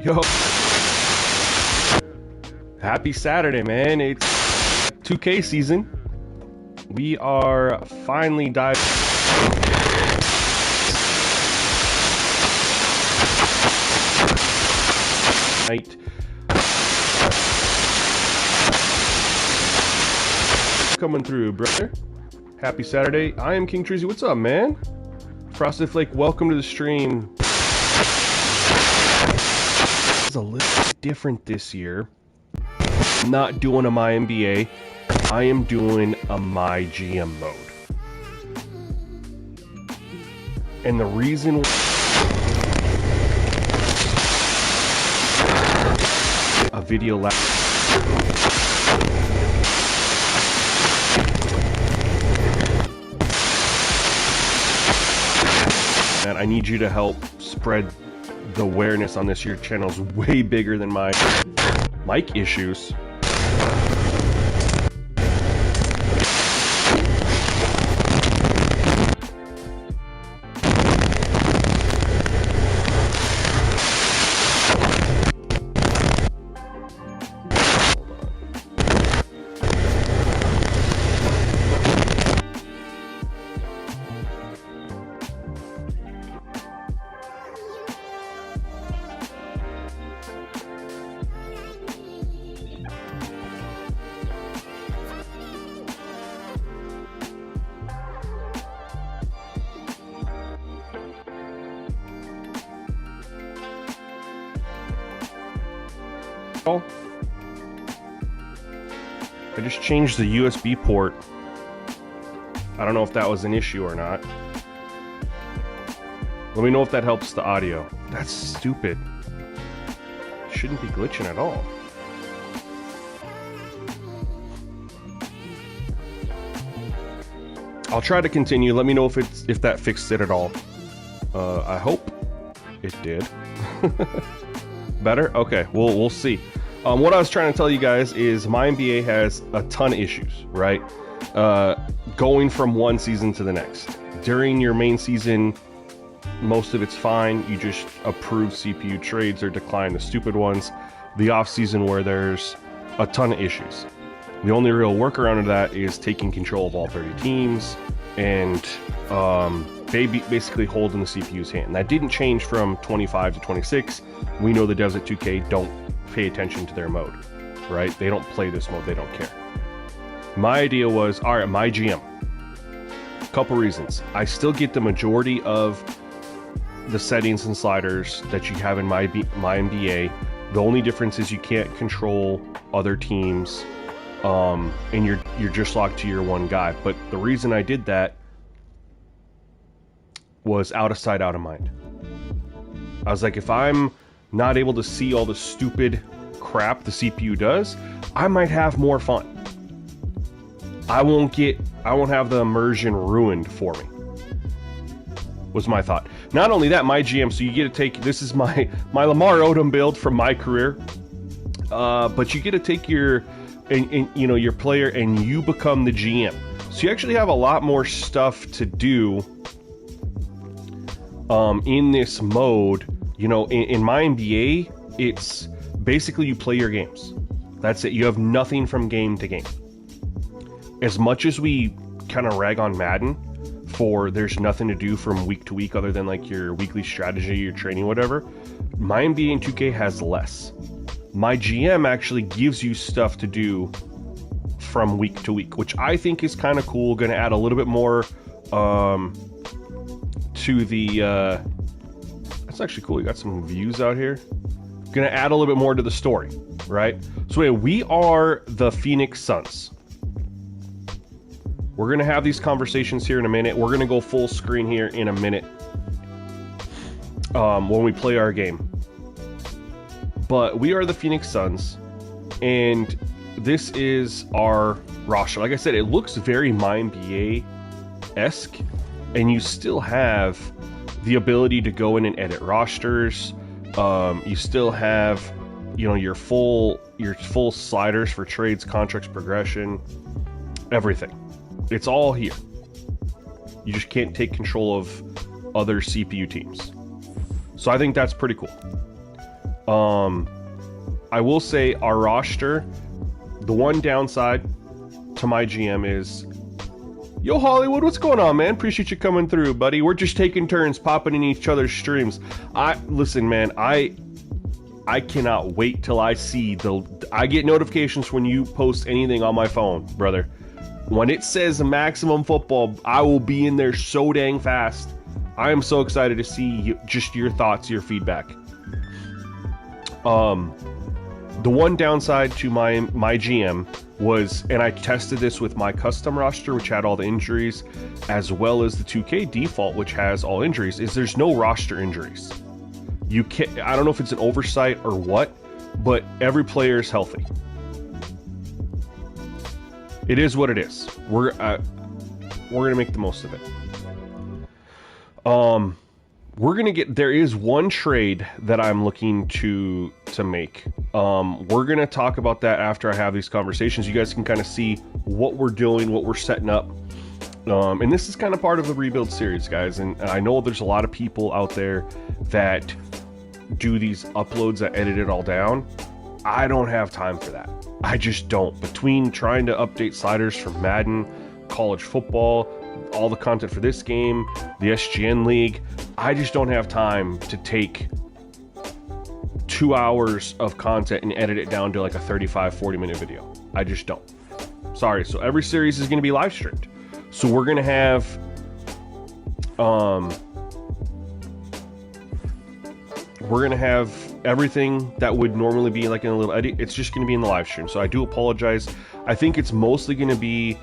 Yo, happy Saturday, man. It's 2K season. We are finally diving. Night. Coming through, brother. Happy Saturday. I am King Treasy. What's up, man? Frosted Flake, welcome to the stream. It's a little different this year. Not doing a My NBA. I am doing a My GM mode. And the reason a video and I need you to help spread the awareness on this. Your channel's way bigger than my mic issues. I just changed the USB port. I don't know if that was an issue or not. Let me know if that helps the audio. That's stupid. Shouldn't be glitching at all. I'll try to continue. Let me know if that fixed it at all. I hope it did. Better? Okay, we'll see. What I was trying to tell you guys is my NBA has a ton of issues, right? Going from one season to the next. During your main season, most of it's fine. You just approve CPU trades or decline the stupid ones. The off season where there's a ton of issues. The only real workaround of that is taking control of all 30 teams and basically holding the CPU's hand. That didn't change from 25 to 26. We know the devs at 2K don't pay attention to their mode, right? They don't play this mode. They don't care. My idea was, all right, my GM. Couple reasons. I still get the majority of the settings and sliders that you have in my NBA. The only difference is you can't control other teams, and you're just locked to your one guy. But the reason I did that was out of sight, out of mind. I was like, if I'm not able to see all the stupid crap the CPU does, I might have more fun. I won't have the immersion ruined for me. Was my thought. Not only that, my GM, so you get to take, this is my Lamar Odom build from my career, but you get to take your player and you become the GM. So you actually have a lot more stuff to do in this mode. You know, in my NBA, it's basically you play your games. That's it. You have nothing from game to game. As much as we kind of rag on Madden for there's nothing to do from week to week other than like your weekly strategy, your training, whatever, my NBA and 2K has less. My GM actually gives you stuff to do from week to week, which I think is kind of cool. Going to add a little bit more to the... that's actually cool. You got some views out here. Going to add a little bit more to the story, right? So anyway, we are the Phoenix Suns. We're going to have these conversations here in a minute. We're going to go full screen here in a minute when we play our game. But we are the Phoenix Suns, and this is our roster. Like I said, it looks very MyNBA-esque, and you still have the ability to go in and edit rosters. You still have, your full sliders for trades, contracts, progression, everything. It's all here. You just can't take control of other CPU teams. So I think that's pretty cool. I will say our roster, the one downside to my GM is, yo Hollywood, what's going on, man? Appreciate you coming through, buddy. We're just taking turns popping in each other's streams. Listen, man, I cannot wait till I see I get notifications when you post anything on my phone, brother. When it says maximum football, I will be in there so dang fast. I am so excited to see just your thoughts, your feedback. The one downside to my GM was, and I tested this with my custom roster, which had all the injuries, as well as the 2K default, which has all injuries, is there's no roster injuries. You can't, I don't know if it's an oversight or what, but every player is healthy. It is what it is. We're gonna make the most of it. There is one trade that I'm looking to make. We're gonna talk about that after I have these conversations. You guys can kind of see what we're doing, what we're setting up. And this is kind of part of the rebuild series, guys. And I know there's a lot of people out there that do these uploads that edit it all down. I don't have time for that. I just don't. Between trying to update sliders from Madden, college football, all the content for this game, the SGN League, I just don't have time to take 2 hours of content and edit it down to like a 35-40 minute video. I just don't. Sorry. So every series is going to be live streamed. So we're going to have everything that would normally be like in a little edit. It's just going to be in the live stream. So I do apologize. I think it's mostly going to be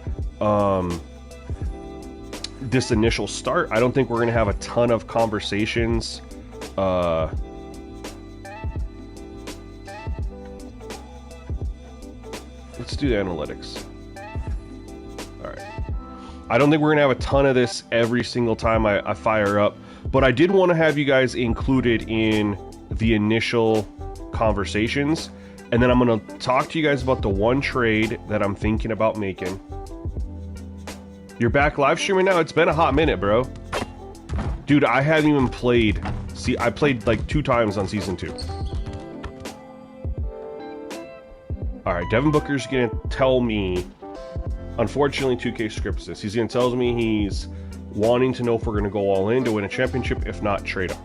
this initial start. I don't think we're going to have a ton of conversations. Let's do the analytics. All right. I don't think we're going to have a ton of this every single time I fire up, but I did want to have you guys included in the initial conversations, and then I'm going to talk to you guys about the one trade that I'm thinking about making. You're back live streaming now? It's been a hot minute, bro. Dude, I haven't even played. See, I played like 2 times on Season 2. Alright, Devin Booker's going to tell me... Unfortunately, 2K scripts this. He's going to tell me he's wanting to know if we're going to go all in to win a championship. If not, trade him.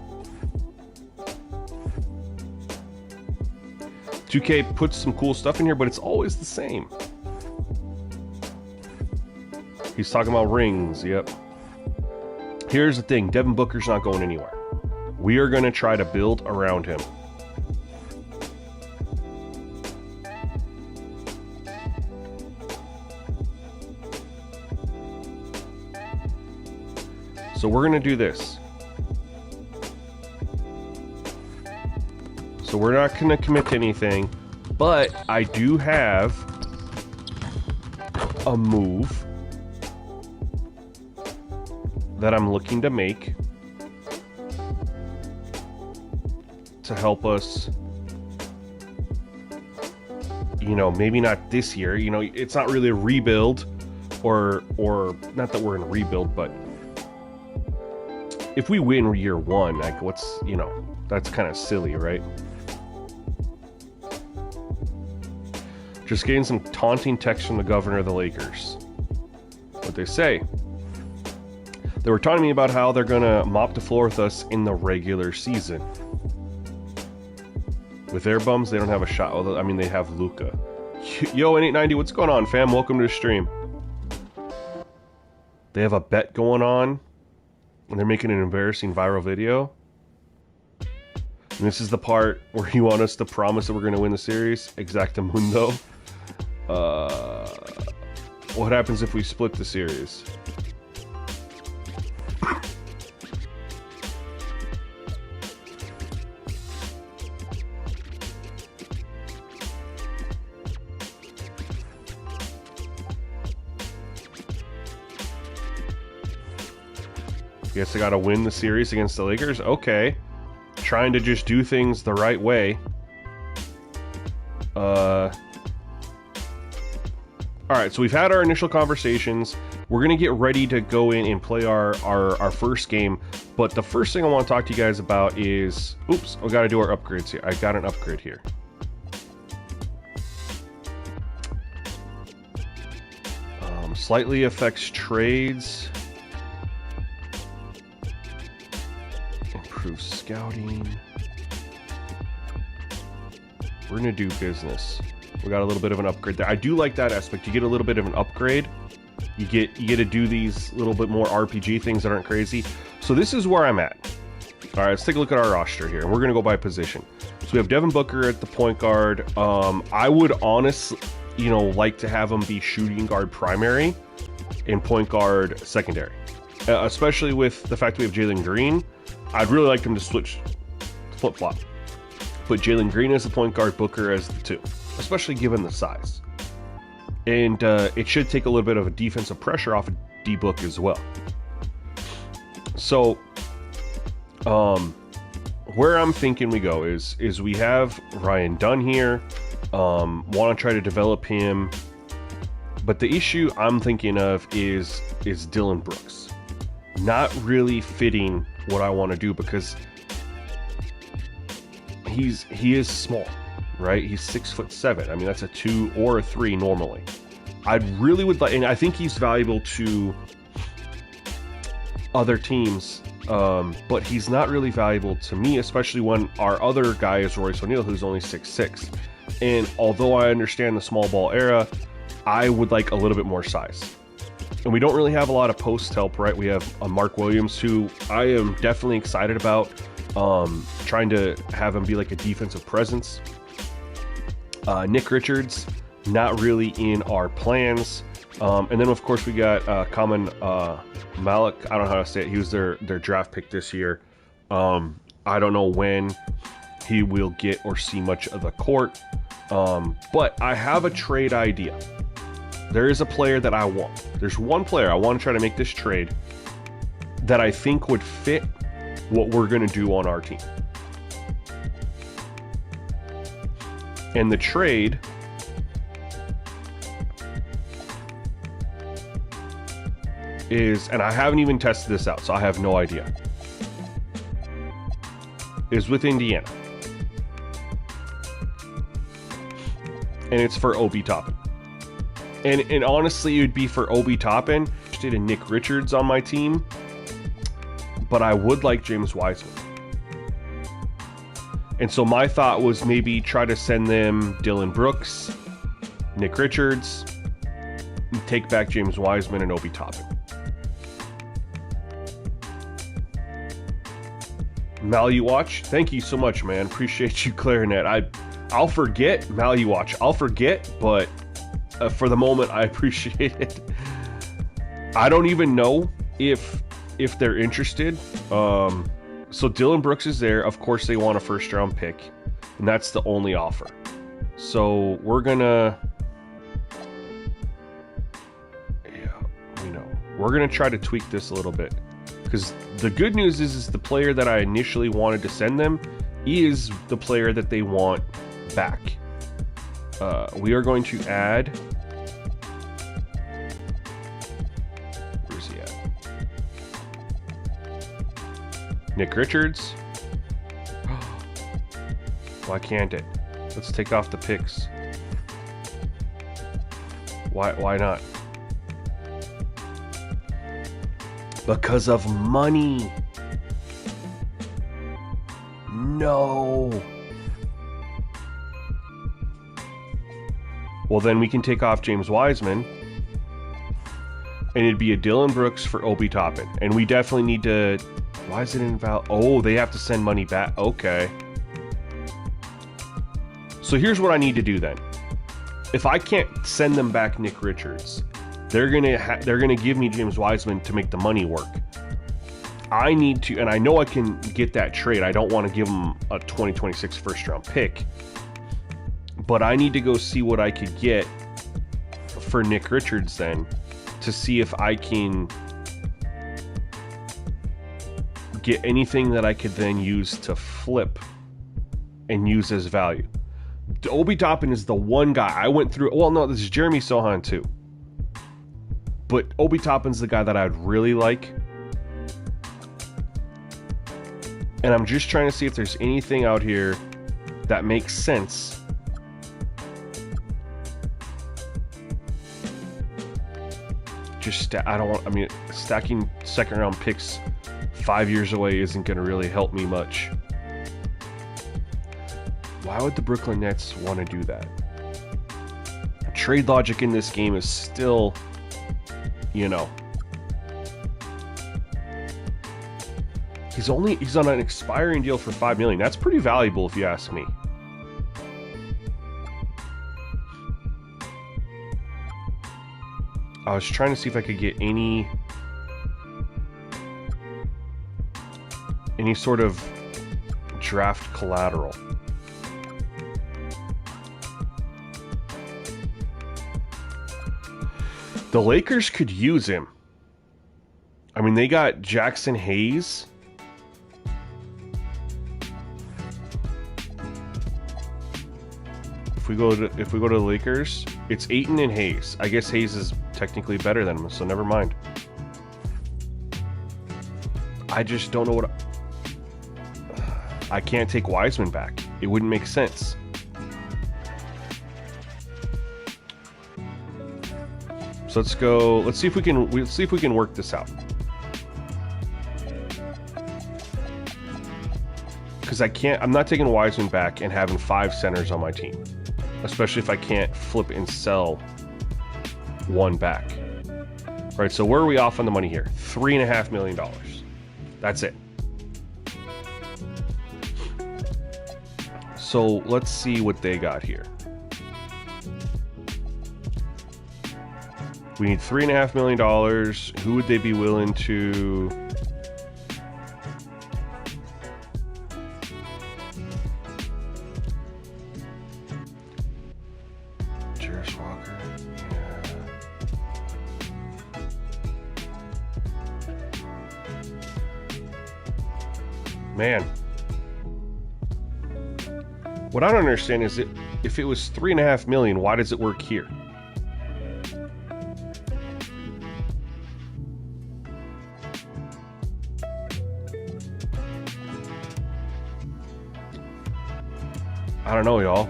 2K puts some cool stuff in here, but it's always the same. He's talking about rings, yep. Here's the thing, Devin Booker's not going anywhere. We are going to try to build around him. So we're going to do this. So we're not going to commit to anything, but I do have a move that I'm looking to make to help us, you know, maybe not this year, you know, it's not really a rebuild or not that we're in a rebuild, but if we win year 1, like what's, you know, that's kind of silly, right? Just getting some taunting text from the governor of the Lakers. What they say. They were taunting me about how they're going to mop the floor with us in the regular season. With their bums, they don't have a shot. Although, I mean, they have Luka. Yo, N890, what's going on, fam? Welcome to the stream. They have a bet going on. And they're making an embarrassing viral video. And this is the part where you want us to promise that we're going to win the series. Exactamundo. What happens if we split the series? Guess I gotta win the series against the Lakers? Okay. Trying to just do things the right way. Alright, so we've had our initial conversations. We're gonna get ready to go in and play our first game. But the first thing I want to talk to you guys about is... Oops, we gotta do our upgrades here. I got an upgrade here. Slightly affects trades. Improve scouting. We're gonna do business. We got a little bit of an upgrade there. I do like that aspect. You get a little bit of an upgrade. You get to do these little bit more RPG things that aren't crazy. So this is where I'm at. All right, let's take a look at our roster here. We're gonna go by position. So we have Devin Booker at the point guard. I would honestly, you know, like to have him be shooting guard primary and point guard secondary. Especially with the fact we have Jalen Green. I'd really like him to switch, flip-flop. Put Jalen Green as the point guard, Booker as the 2. Especially given the size. And it should take a little bit of a defensive pressure off of D-Book as well. So, where I'm thinking we go is we have Ryan Dunn here. Want to try to develop him. But the issue I'm thinking of is Dylan Brooks. Not really fitting what I want to do because he is small, right? He's 6'7". I mean, that's a 2 or a 3 normally. I'd really would like, and I think he's valuable to other teams, but he's not really valuable to me, especially when our other guy is Royce O'Neal, who's only 6'6". And although I understand the small ball era, I would like a little bit more size. And we don't really have a lot of post help, right? We have Mark Williams, who I am definitely excited about, trying to have him be like a defensive presence. Nick Richards, not really in our plans. And then, of course, we got Common Malik. I don't know how to say it. He was their draft pick this year. I don't know when he will get or see much of the court. But I have a trade idea. there is a player that I want. There's one player I want to try to make this trade that I think would fit what we're going to do on our team. And the trade is, and I haven't even tested this out, so I have no idea, is with Indiana. And it's for Obi Toppin. And honestly, it would be for Obi Toppin. I'm interested in Nick Richards on my team, but I would like James Wiseman. And so my thought was maybe try to send them Dylan Brooks, Nick Richards, and take back James Wiseman and Obi Toppin. Maluwatch, thank you so much, man. Appreciate you clearing that. I'll forget, Maluwatch. I'll forget, but for the moment, I appreciate it. I don't even know if they're interested. So Dylan Brooks is there. Of course, they want a first-round pick, and that's the only offer. So we're gonna, we're gonna try to tweak this a little bit, because the good news is the player that I initially wanted to send them is the player that they want back. We are going to add. Where's he at? Nick Richards. Why can't it? Let's take off the picks. Why not? Because of money. No. Well, then we can take off James Wiseman, and it'd be a Dylan Brooks for Obi Toppin. And we definitely need to. Why is it invalid? Oh, they have to send money back. Okay. So here's what I need to do then. If I can't send them back Nick Richards, they're gonna give me James Wiseman to make the money work. I need to, and I know I can get that trade. I don't want to give them a 2026 first round pick, but I need to go see what I could get for Nick Richards then, to see if I can get anything that I could then use to flip and use as value. Obi Toppin is the one guy I went through. Well, no, this is Jeremy Sohan too. But Obi Toppin's the guy that I'd really like. And I'm just trying to see if there's anything out here that makes sense. Stacking second round picks 5 years away isn't going to really help me much. Why would the Brooklyn Nets want to do that? Trade logic in this game is still, he's on an expiring deal for $5 million. That's pretty valuable if you ask me. I was trying to see if I could get any sort of draft collateral. The Lakers could use him. I mean, they got Jackson Hayes. If we go to the Lakers, it's Ayton and Hayes. I guess Hayes is technically better than him, so never mind. I just don't know what. I can't take Wiseman back. It wouldn't make sense. So let's go. Let's see if we can work this out. Because I'm not taking Wiseman back and having 5 centers on my team, especially if I can't flip and sell one back. All right. So where are we off on the money here? $3.5 million. That's it. So let's see what they got here. We need $3.5 million. Who would they be willing to? Jarris Walker. Yeah. Man. What I don't understand is if it was 3.5 million, why does it work here? I don't know, y'all.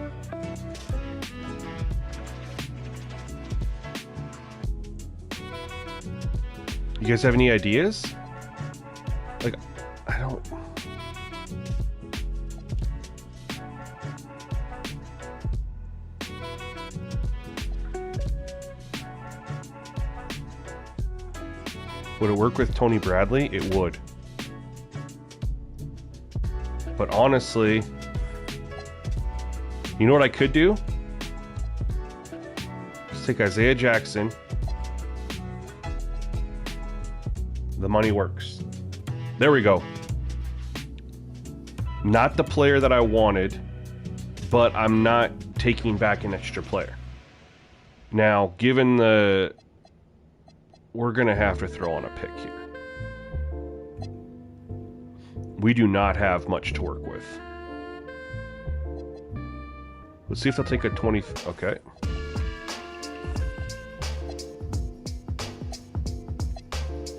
You guys have any ideas? Like, I don't... Would it work with Tony Bradley? It would. But honestly, you know what I could do? Just take Isaiah Jackson. The money works. There we go. Not the player that I wanted, but I'm not taking back an extra player. Now, given the... We're going to have to throw on a pick here. We do not have much to work with. Let's see if they'll take a 20... Okay.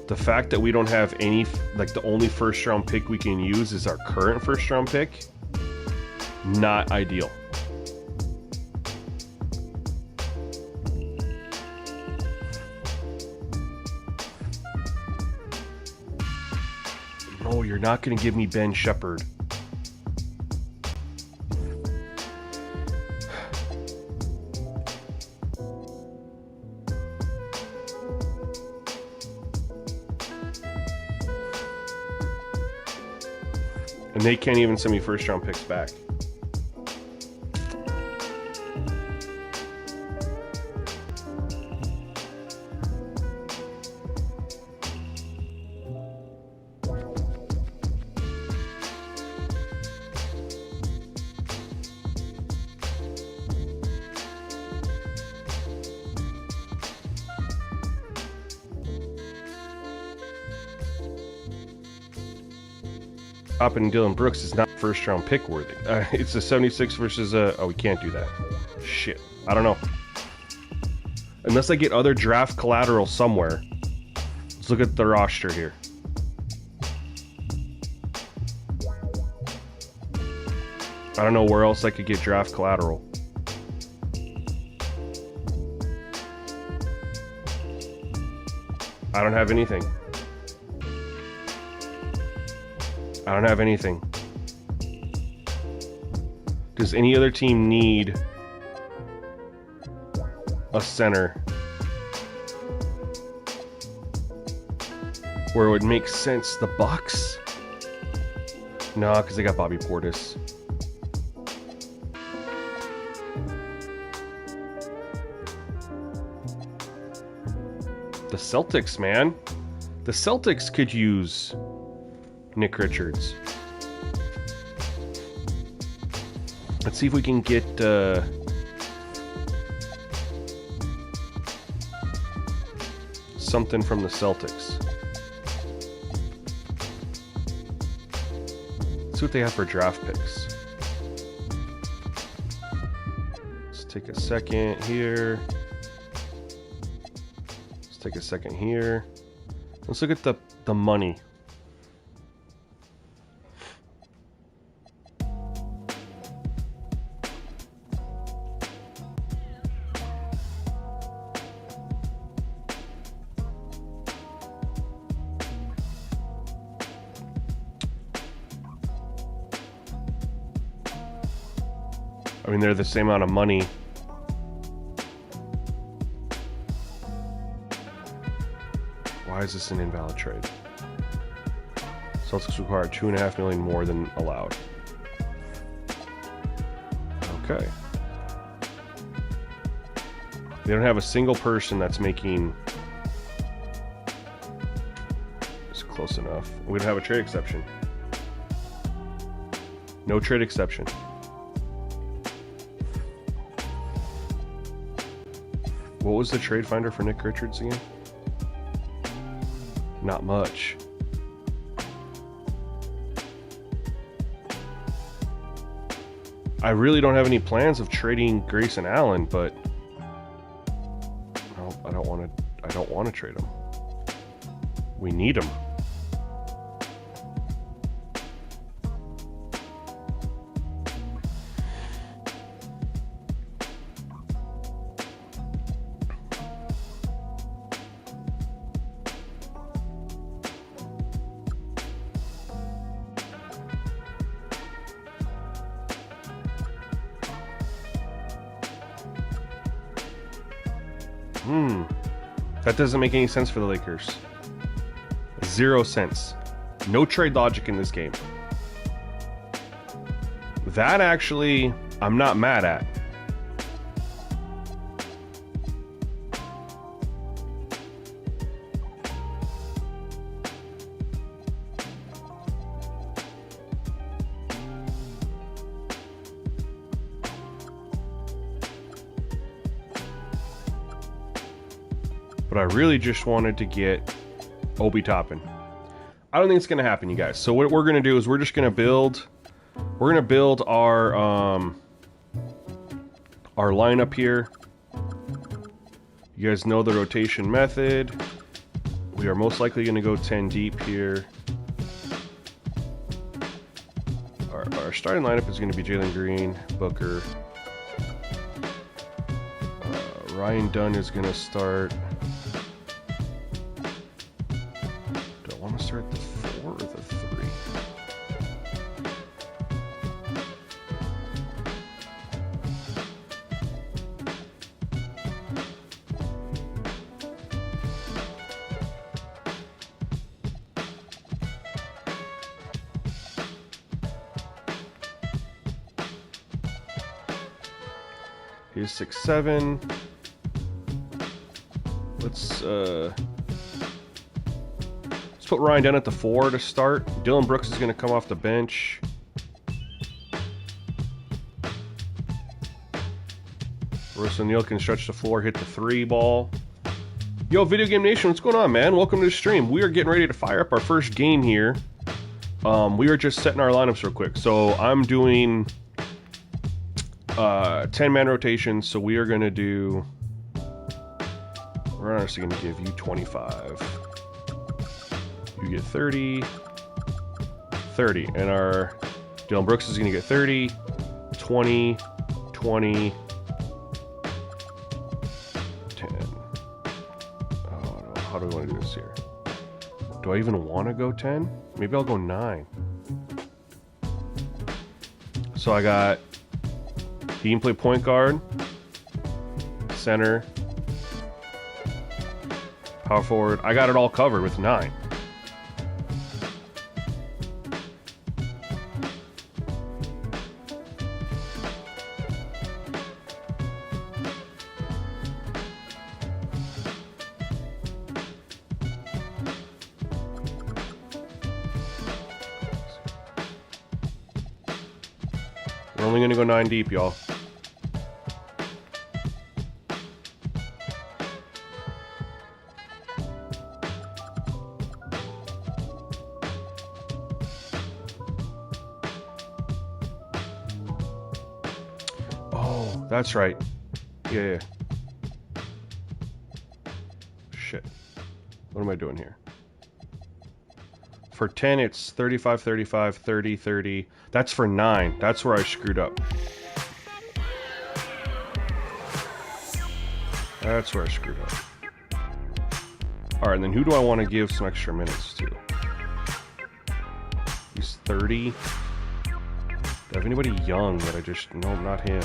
The fact that we don't have any... Like, the only first-round pick we can use is our current first-round pick. Not ideal. No, you're not going to give me Ben Shepherd. And they can't even send me first-round picks back. And Dylan Brooks is not first round pick worthy. It's a 76 versus a... Oh, we can't do that. Shit. I don't know. Unless I get other draft collateral somewhere. Let's look at the roster here. I don't know where else I could get draft collateral. I don't have anything. I don't have anything. Does any other team need a center where it would make sense? The Bucks? No, because they got Bobby Portis. The Celtics, man. The Celtics could use Nick Richards. Let's see if we can get something from the Celtics. Let's see what they have for draft picks. Let's take a second here. Let's take a second here. Let's look at the money. I mean, they're the same amount of money. Why is this an invalid trade? Celtics require $2.5 million more than allowed. Okay. They don't have a single person that's making... It's close enough. We don't have a trade exception. No trade exception. What was the trade finder for Nick Richards again? Not much. I really don't have any plans of trading Grayson Allen, but no, I don't want to trade him. We need him. That doesn't make any sense for the Lakers. 0 cents. No trade logic in this game. That actually, I'm not mad at. But I really just wanted to get Obi Toppin. I don't think it's going to happen, you guys. So what we're going to do is we're just going to build our lineup here. You guys know the rotation method. We are most likely going to go 10 deep here. Our starting lineup is going to be Jalen Green, Booker. Ryan Dunn is going to start. Start the 4 or the 3? Here's 6'7". Let's put Ryan Dunn at the 4 to start. Dylan Brooks is going to come off the bench. Royce O'Neal can stretch the floor, hit the 3 ball. Yo, Video Game Nation, what's going on, man? Welcome to the stream. We are getting ready to fire up our first game here. We are just setting our lineups real quick. So I'm doing 10-man rotations. So we are going to do... We're honestly going to give you 25. You get 30, 30, and our Dylan Brooks is going to get 30, 20, 20, 10. Oh no, how do we want to do this here? Do I even want to go 10? Maybe I'll go 9. So I got, he can play point guard, center, power forward. I got it all covered with 9. We're only going to go 9 deep, y'all. Oh, that's right. Yeah. Shit. What am I doing here? For 10, it's 35, 35, 30, 30. That's for 9. That's where I screwed up. That's where I screwed up. Alright, and then who do I want to give some extra minutes to? He's 30. Do I have anybody young that I just... Nope, not him.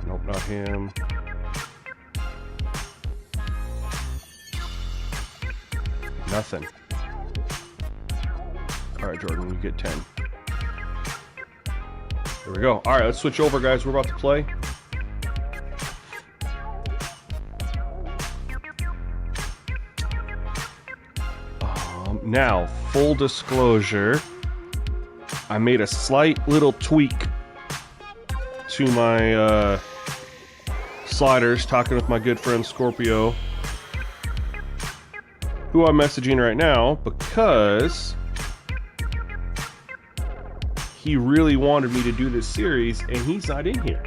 Nope, not him. Nothing. Alright, Jordan, you get 10. There we go. Alright, let's switch over, guys. We're about to play. Now, full disclosure, I made a slight little tweak to my sliders, talking with my good friend Scorpio, who I'm messaging right now, because he really wanted me to do this series, and he's not in here.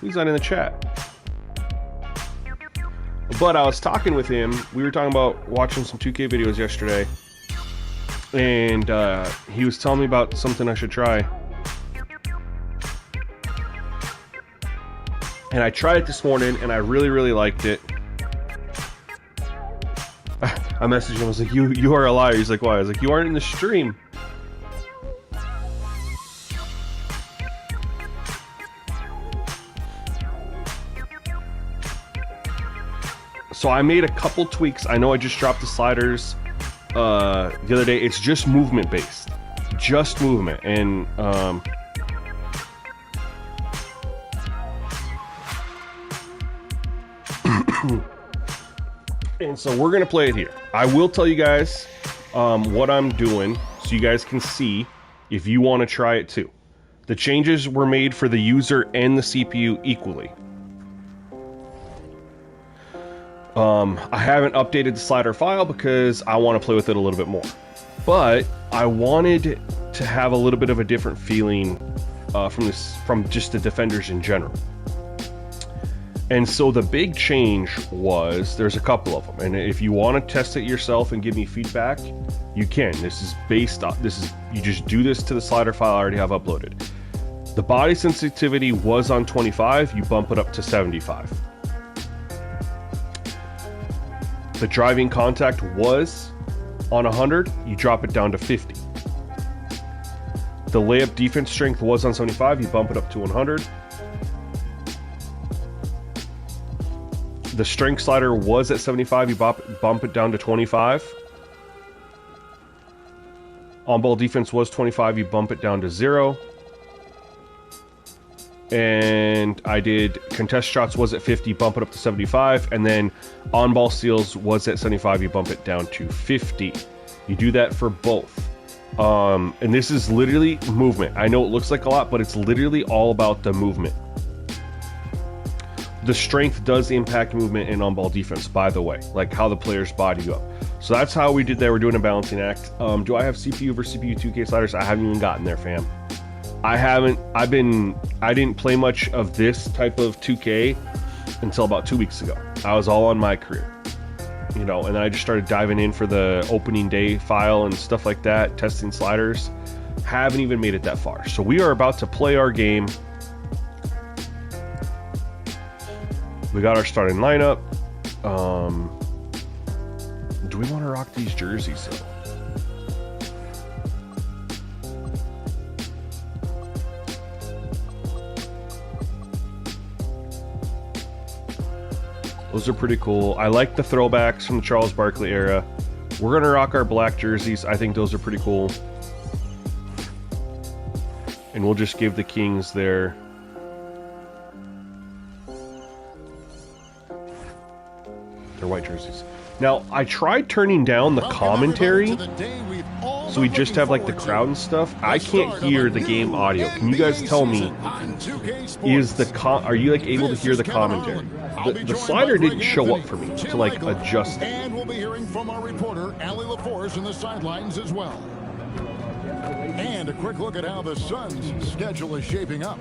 He's not in the chat. But I was talking with him. We were talking about watching some 2K videos yesterday, and he was telling me about something I should try. And I tried it this morning, and I really, really liked it. I messaged him. I was like, "You are a liar." He's like, "Why?" I was like, "You aren't in the stream." So I made a couple tweaks. I know I just dropped the sliders the other day. It's just movement based, just movement, and and so we're gonna play it here. I will tell you guys what I'm doing so you guys can see if you want to try it too. The changes were made for the user and the CPU equally. I haven't updated the slider file because I want to play with it a little bit more. But I wanted to have a little bit of a different feeling from just the defenders in general. And so the big change was, there's a couple of them, and if you want to test it yourself and give me feedback, you can. This is based on, you just do this to the slider file I already have uploaded. The body sensitivity was on 25, you bump it up to 75. The driving contact was on 100, you drop it down to 50. The layup defense strength was on 75, you bump it up to 100. The strength slider was at 75, you bump it down to 25. On-ball defense was 25, you bump it down to 0. And I did contest shots was at 50, bump it up to 75. And then on-ball steals was at 75, you bump it down to 50. You do that for both. And this is literally movement. I know it looks like a lot, but it's literally all about the movement. The strength does impact movement and on-ball defense, by the way, like how the players body you up. So that's how we did that. We're doing a balancing act. Do I have CPU versus CPU 2K sliders? I haven't even gotten there, fam. I didn't play much of this type of 2K until about 2 weeks ago. I was all on my career, you know, and then I just started diving in for the opening day file and stuff like that, testing sliders. Haven't even made it that far. So we are about to play our game. We got our starting lineup. Do we want to rock these jerseys though? Those are pretty cool. I like the throwbacks from the Charles Barkley era. We're gonna rock our black jerseys. I think those are pretty cool. And we'll just give the Kings their white jerseys. Now, I tried turning down the commentary, so we just have like the crowd and stuff. I can't hear the game audio. Can you guys tell me, are you like able to hear the commentary? The slider didn't show up for me to like adjust it. And we'll be hearing from our reporter, Allie LaForce, in the sidelines as well. And a quick look at how the Suns' schedule is shaping up.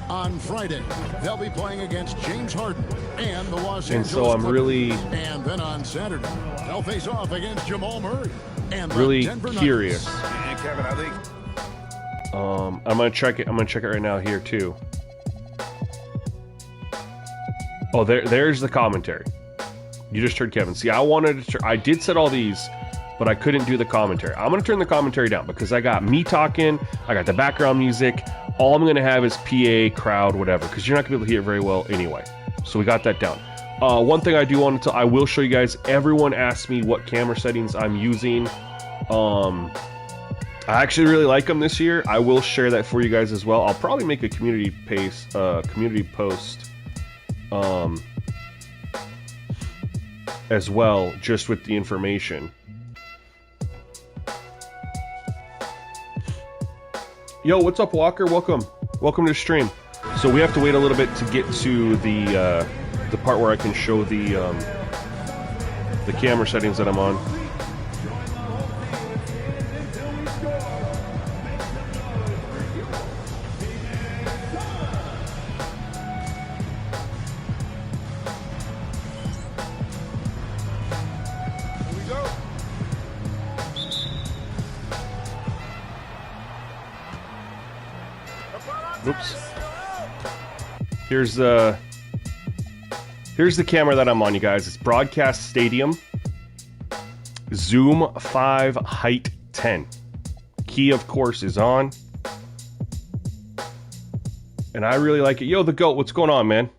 On Friday, they'll be playing against James Harden and the Los Angeles so I'm really, and then on Saturday, they'll face off against Jamal Murray and really Denver curious. And Kevin, I think I'm gonna check it. I'm gonna check it right now here too. Oh, there's the commentary. You just heard Kevin. See, I did set all these, but I couldn't do the commentary. I'm gonna turn the commentary down because I got me talking. I got the background music. All I'm going to have is PA, crowd, whatever, because you're not going to be able to hear it very well anyway. So we got that down. One thing I do want to, I will show you guys. Everyone asked me what camera settings I'm using. I actually really like them this year. I will share that for you guys as well. I'll probably make a community post as well, just with the information. Yo, what's up, Walker? Welcome to the stream. So we have to wait a little bit to get to the part where I can show the camera settings that I'm on. Oops. Here's the camera that I'm on, you guys. It's Broadcast Stadium. Zoom 5 height 10. Key, of course, is on. And I really like it. Yo, the GOAT, what's going on, man?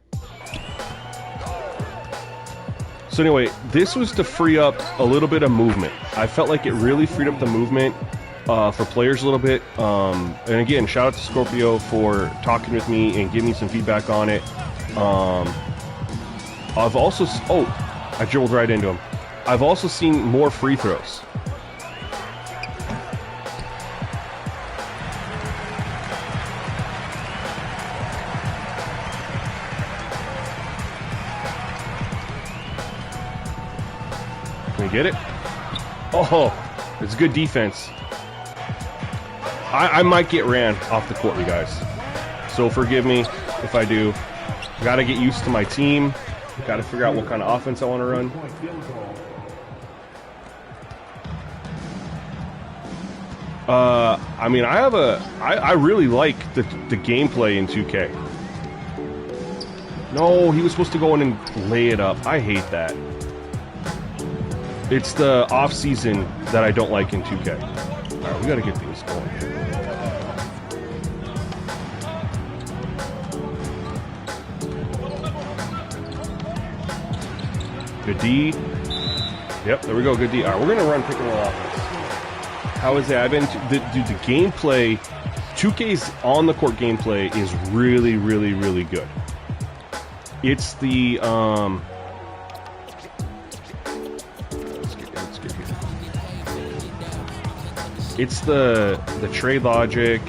So anyway, this was to free up a little bit of movement. I felt like it really freed up the movement for players a little bit. And again, shout out to Scorpio for talking with me and giving me some feedback on it. I've also... Oh, I dribbled right into him. I've also seen more free throws. Can we get it? Oh, it's good defense. I might get ran off the court, you guys. So forgive me if I do. Got to get used to my team. Got to figure out what kind of offense I want to run. I mean, I really like the gameplay in 2K. No, he was supposed to go in and lay it up. I hate that. It's the off-season that I don't like in 2K. Alright, we gotta get things going here. Good D. Yep, there we go, good D. Alright, we're gonna run pick and roll offense. How is that? The gameplay, 2K's on-the-court gameplay is really, really, really good. It's the, it's the trade logic.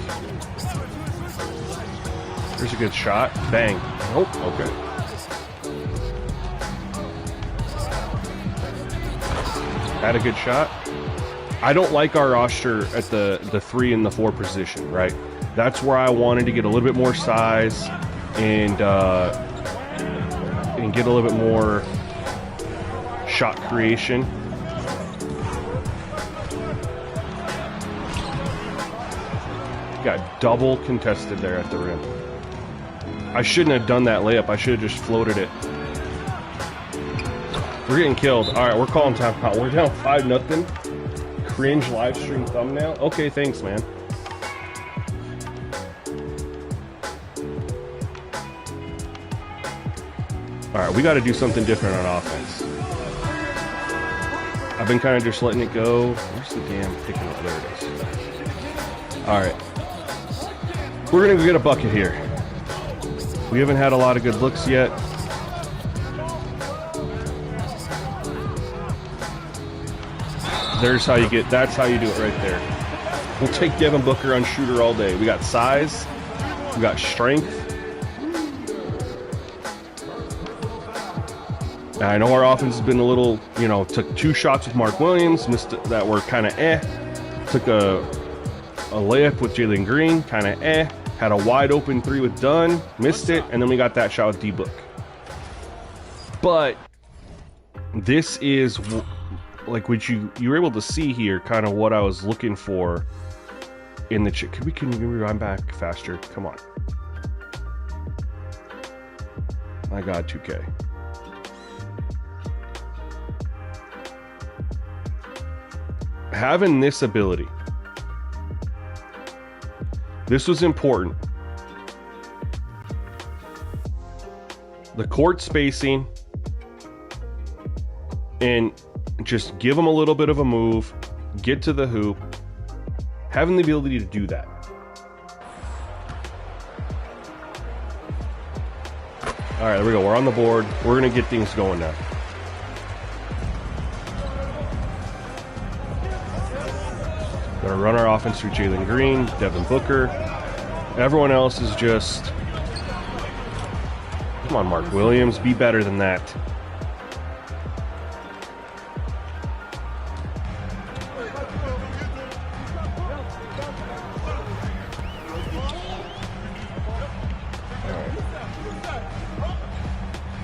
Here's a good shot. Bang. Oh, okay. Had a good shot. I don't like our roster at the 3 and the 4 position, right? That's where I wanted to get a little bit more size and get a little bit more shot creation. Got double contested there at the rim. I shouldn't have done that layup. I should have just floated it. We're getting killed. All right, we're calling timeout. We're down 5-0. Cringe live stream thumbnail. Okay, thanks, man. All right, we got to do something different on offense. I've been kind of just letting it go. Where's the damn pick and roll? There it is. All right. We're going to go get a bucket here. We haven't had a lot of good looks yet. There's how you get, that's how you do it right there. We'll take Devin Booker on shooter all day. We got size. We got strength. I know our offense has been a little, you know, took 2 shots with Mark Williams, missed it, that were kind of Took a layup with Jalen Green, kind of Had a wide open 3 with Dunn, missed it, and then we got that shot with D-Book. But this is like what you were able to see here, kind of what I was looking for in the Can you rewind back faster? Come on. My God, 2K. Having this ability, this was important. The court spacing, and just give them a little bit of a move, get to the hoop, having the ability to do that. All right, there we go. We're on the board. We're going to get things going now. Going to run our offense through Jalen Green, Devin Booker. Everyone else is just... Come on, Mark Williams. Be better than that.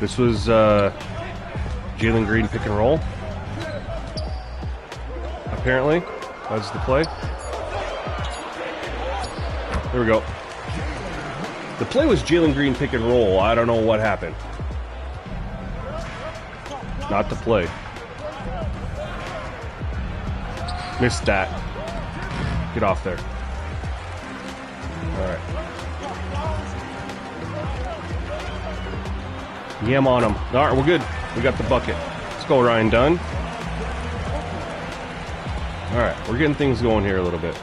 This was Jalen Green pick and roll. Apparently, that's the play. There we go. The play was Jalen Green pick and roll. I don't know what happened. Not the play. Missed that. Get off there. All right. Yam on him. All right, we're good. We got the bucket. Let's go, Ryan Dunn. All right, we're getting things going here a little bit.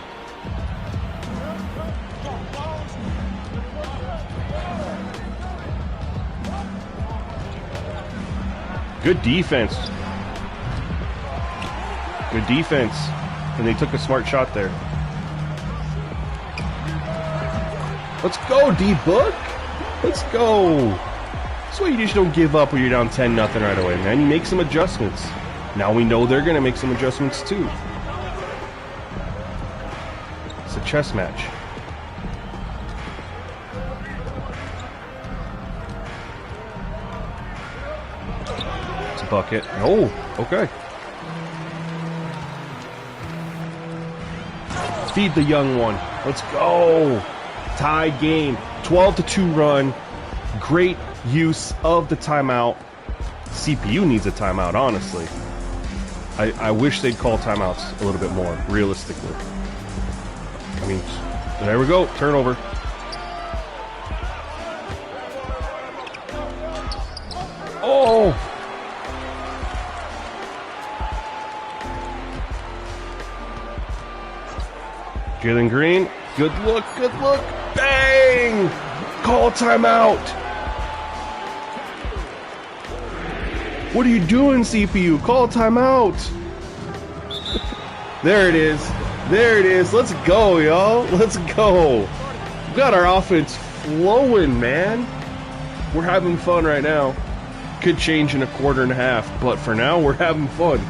Good defense. Good defense. And they took a smart shot there. Let's go, D-Book. Let's go. That's why you just don't give up when you're down 10-0 right away, man. You make some adjustments. Now we know they're going to make some adjustments too. It's a chess match. It's a bucket. Oh, okay. Feed the young one. Let's go. Tie game. 12-2 run. Great use of the timeout. CPU needs a timeout, honestly. I wish they'd call timeouts a little bit more, realistically. I mean, there we go. Turnover. Oh! Jalen Green, good look, bang! Call timeout! What are you doing, CPU? Call timeout! There it is, let's go, y'all, let's go! We got our offense flowing, man! We're having fun right now. Could change in a quarter and a half, but for now, we're having fun.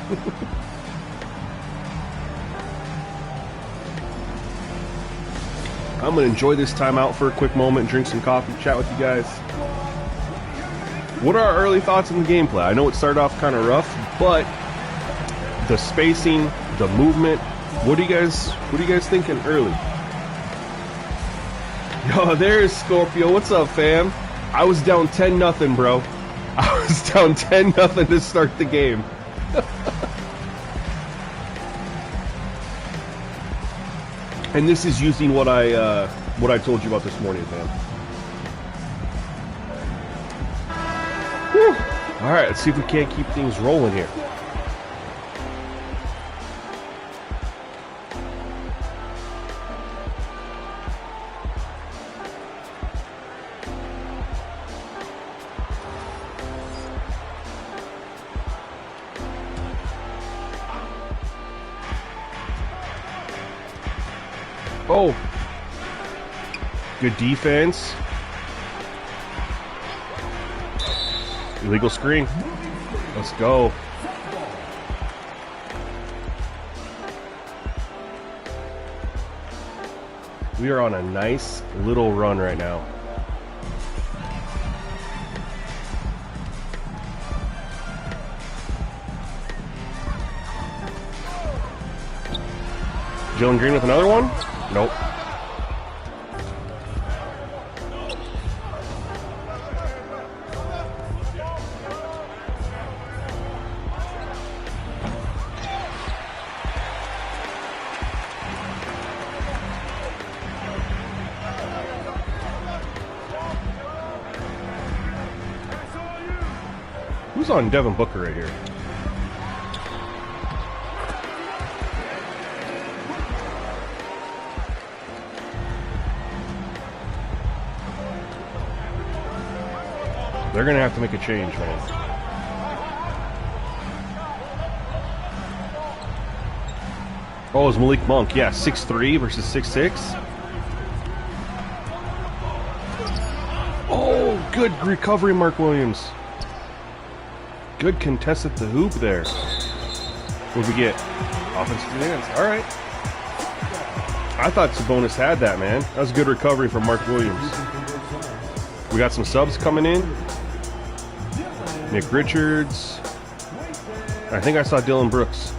I'm going to enjoy this timeout for a quick moment, drink some coffee, chat with you guys. What are our early thoughts on the gameplay? I know it started off kind of rough, but the spacing, the movement, what are you guys thinking early? Yo, there's Scorpio. What's up, fam? I was down 10-0, bro. I was down 10-0 to start the game. And this is using what I told you about this morning, man. Whew. All right, let's see if we can't keep things rolling here. Oh, good defense. Illegal screen. Let's go. We are on a nice little run right now. Jalen Green with another one? Nope. Who's on Devin Booker right here? They're going to have to make a change, man. Oh, it's Malik Monk. Yeah, 6'3" versus 6'6". Oh, good recovery, Mark Williams. Good contest at the hoop there. What did we get? Offensive advance. All right. I thought Sabonis had that, man. That was a good recovery from Mark Williams. We got some subs coming in. Nick Richards. I think I saw Dylan Brooks.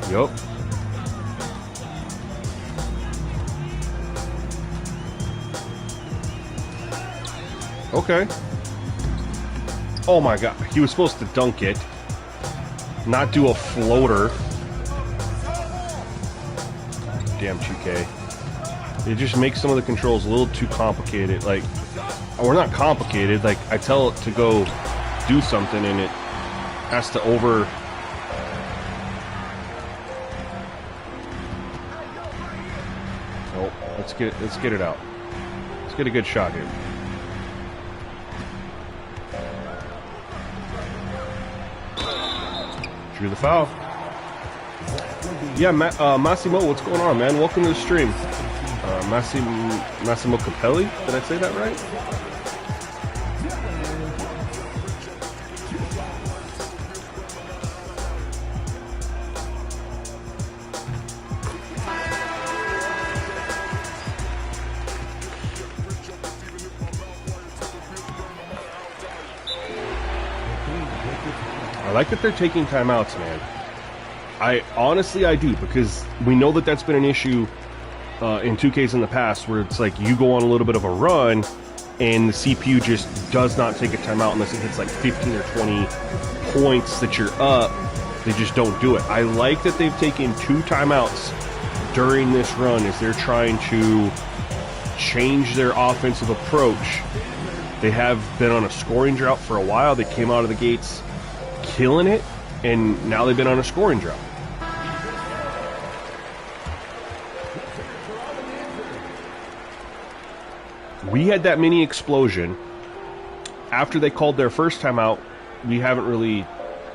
Yup. Okay. Oh my god. He was supposed to dunk it. Not do a floater. Damn 2K. It just makes some of the controls a little too complicated. Like, or not complicated. Like, I tell it to go do something and it has to over... Oh, let's get it out. Let's get a good shot here. Drew the foul. Yeah, Massimo, what's going on, man? Welcome to the stream. Massimo Capelli? Did I say that right? I like that they're taking timeouts, man. I do, because we know that that's been an issue in 2Ks in the past, where it's like you go on a little bit of a run and the CPU just does not take a timeout unless it hits like 15 or 20 points that you're up. They just don't do it. I like that they've taken 2 timeouts during this run as they're trying to change their offensive approach. They have been on a scoring drought for a while. They came out of the gates killing it, and now they've been on a scoring drought. We had that mini explosion after they called their first timeout. We haven't really,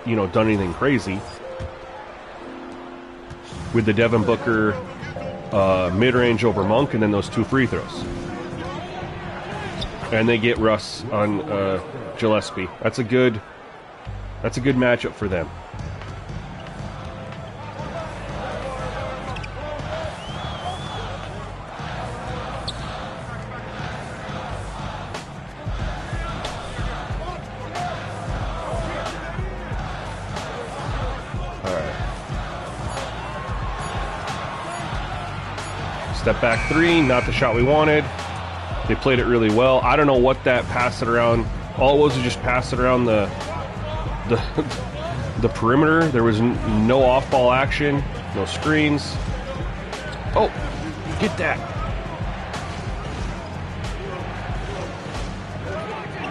done anything crazy with the Devin Booker mid-range over Monk, and then those 2 free throws, and they get Russ on Gillespie. That's a good matchup for them. Step back 3, not the shot we wanted. They played it really well. I don't know what that passed it around. All it was just pass it around the perimeter. There was no off-ball action, no screens. Oh, get that.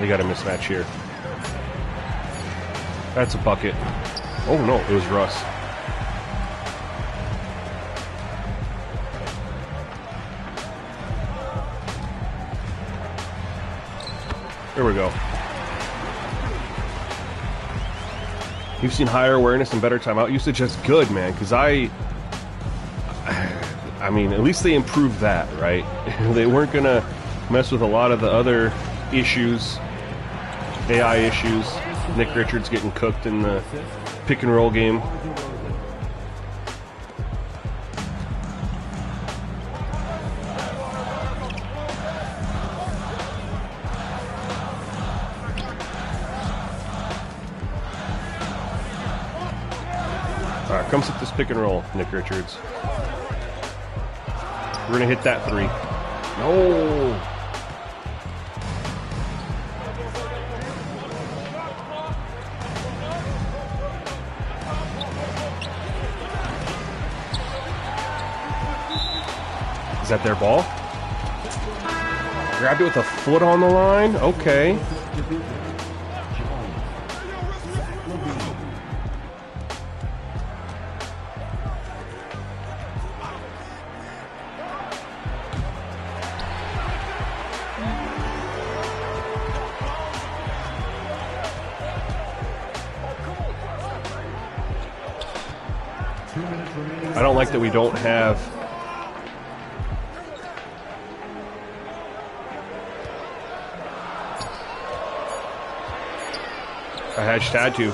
They got a mismatch here. That's a bucket. Oh no, it was Russ. There we go. You've seen higher awareness and better timeout usage. That's good, man, because I mean, at least they improved that, right? They weren't going to mess with a lot of the other issues, AI issues. Nick Richards getting cooked in the pick and roll game. Comes at this pick and roll, Nick Richards. We're gonna hit that 3. No. Is that their ball? Grabbed it with a foot on the line. Okay. I don't like that we don't have I just had to.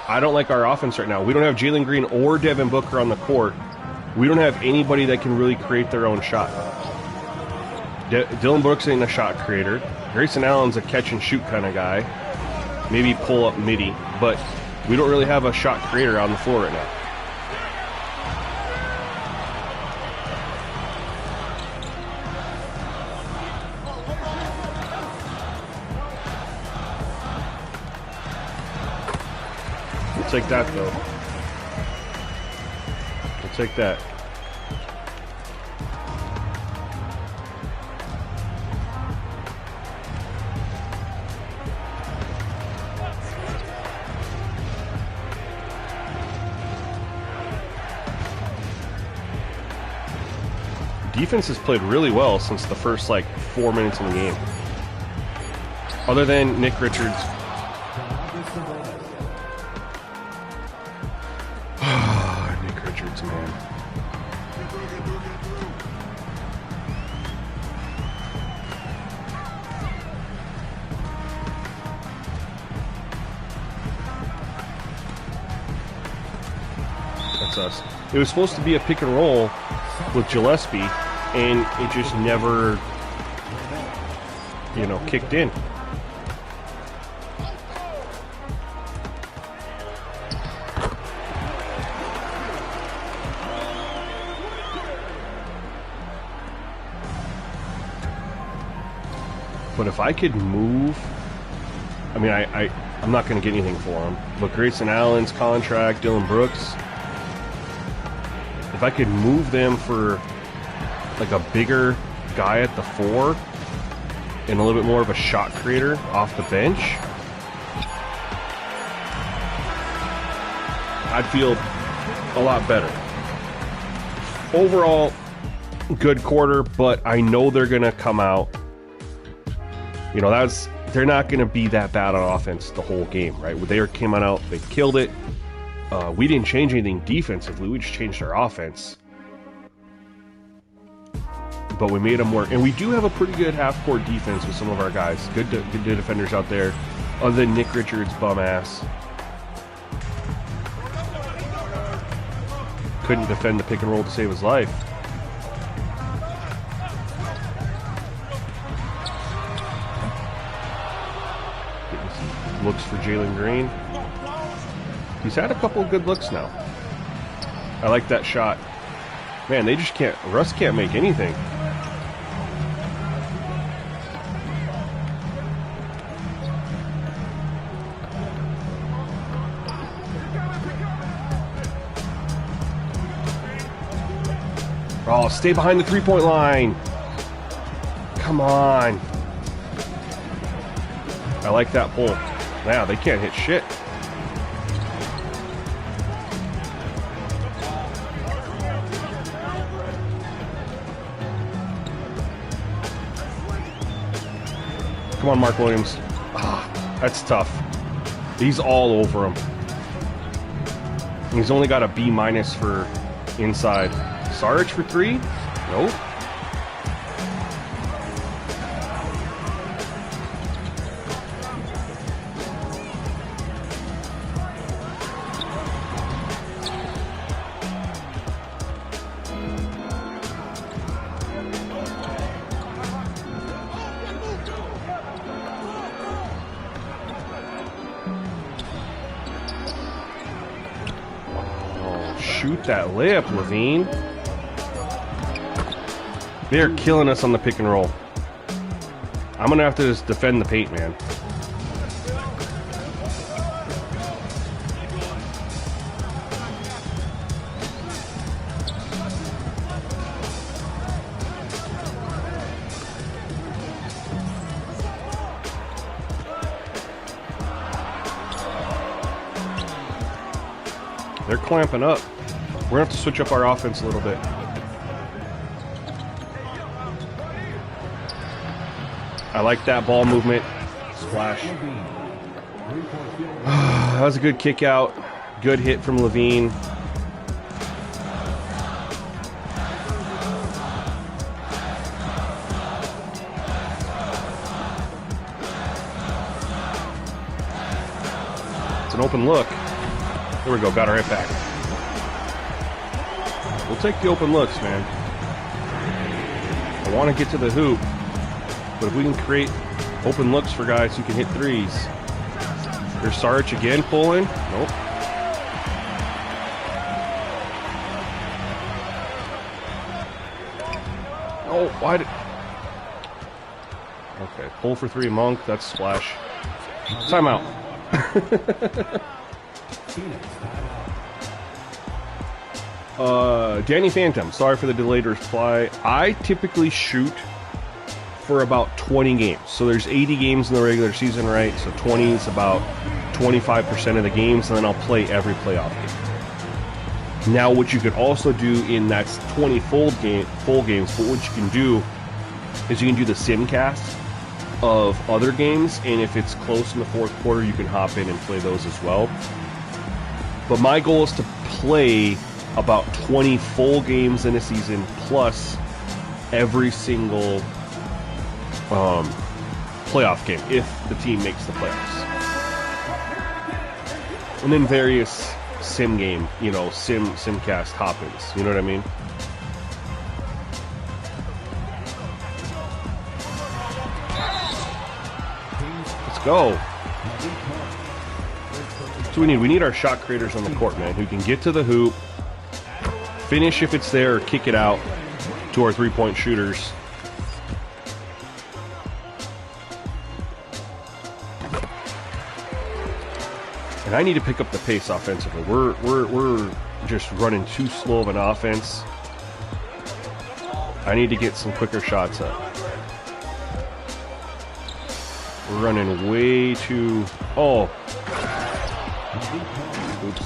I don't like our offense right now. We don't have Jalen Green or Devin Booker on the court. We don't have anybody that can really create their own shot. Dylan Brooks ain't a shot creator. Grayson Allen's a catch and shoot kind of guy. Maybe pull up midi, but we don't really have a shot creator on the floor right now. I'll take that, though. I'll take that. Defense has played really well since the first, like, 4 minutes in the game. Other than Nick Richards. Nick Richards, man. That's us. It was supposed to be a pick and roll with Gillespie, and it just never, you know, kicked in. But if I could move, I mean, I'm not going to get anything for him. But Grayson Allen's contract, Dylan Brooks, if I could move them for like a bigger guy at the 4 and a little bit more of a shot creator off the bench, I'd feel a lot better. Overall, good quarter, but I know they're going to come out. You know, they're not going to be that bad on offense the whole game, right? They came out, they killed it. We didn't change anything defensively. We just changed our offense. But we made them work. And we do have a pretty good half-court defense with some of our guys. Good defenders out there, other than Nick Richards' bum ass. Couldn't defend the pick and roll to save his life. Looks for Jalen Green. He's had a couple of good looks now. I like that shot. Man, they just can't. Russ can't make anything. Oh, stay behind the three-point line. Come on. I like that pull. Wow, they can't hit shit. Come on, Mark Williams. Ah, that's tough. He's all over him. He's only got a B- for inside. Sarge for 3? Nope. Shoot that layup, Levine. They're killing us on the pick and roll. I'm going to have to just defend the paint, man. They're clamping up. We're going to have to switch up our offense a little bit. I like that ball movement. Splash. That was a good kick out. Good hit from Levine. It's an open look. There we go. Got our hit back. We'll take the open looks, man. I want to get to the hoop. But if we can create open looks for guys who can hit threes. There's Sarge again pulling. Nope. Oh, why did... Okay, pull for 3 Monk. That's splash. Timeout. Danny Phantom, sorry for the delayed reply. I typically shoot for about 20 games. So there's 80 games in the regular season, right? So 20 is about 25% of the games, and then I'll play every playoff game. Now, what you could also do in that's 20 full games, but what you can do is you can do the simcast of other games, and if it's close in the fourth quarter, you can hop in and play those as well. But my goal is to play about 20 full games in a season, plus every single playoff game if the team makes the playoffs. And then various sim game, simcast hop-ins. You know what I mean? Let's go. That's what we need. We need our shot creators on the court, man, who can get to the hoop, finish if it's there, or kick it out to our three-point shooters. And I need to pick up the pace offensively. We're just running too slow of an offense. I need to get some quicker shots up. We're running way too... Oh. Oops.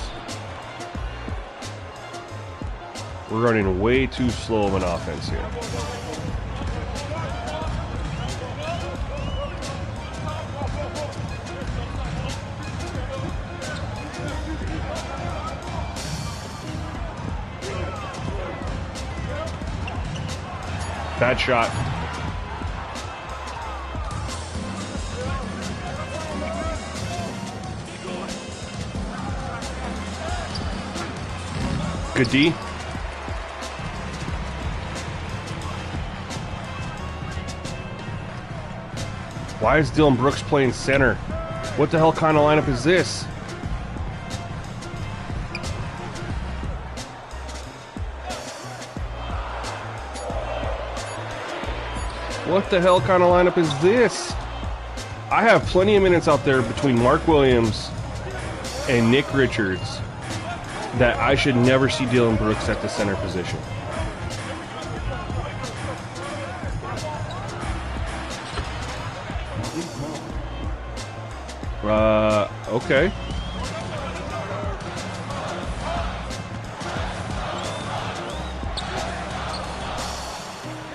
We're running way too slow of an offense here. Bad shot. Good D. Why is Dylan Brooks playing center? What the hell kind of lineup is this? What the hell kind of lineup is this? I have plenty of minutes out there between Mark Williams and Nick Richards that I should never see Dylan Brooks at the center position. Okay.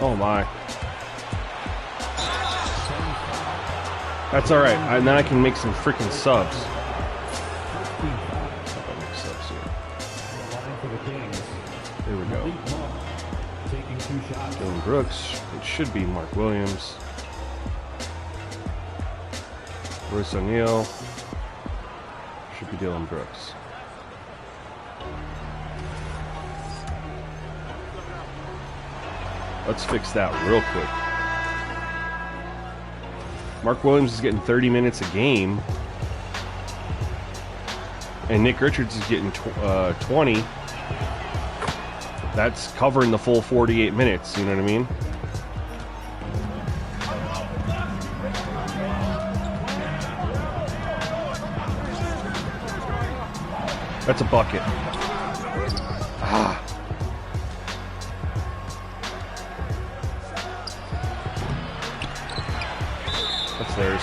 Oh my. That's alright, and then I can make some freaking subs. There we go. Dylan Brooks. It should be Mark Williams. Royce O'Neal. Should be Dylan Brooks. Let's fix that real quick. Mark Williams is getting 30 minutes a game. And Nick Richards is getting 20. That's covering the full 48 minutes, you know what I mean? That's a bucket. Ah. That's theirs.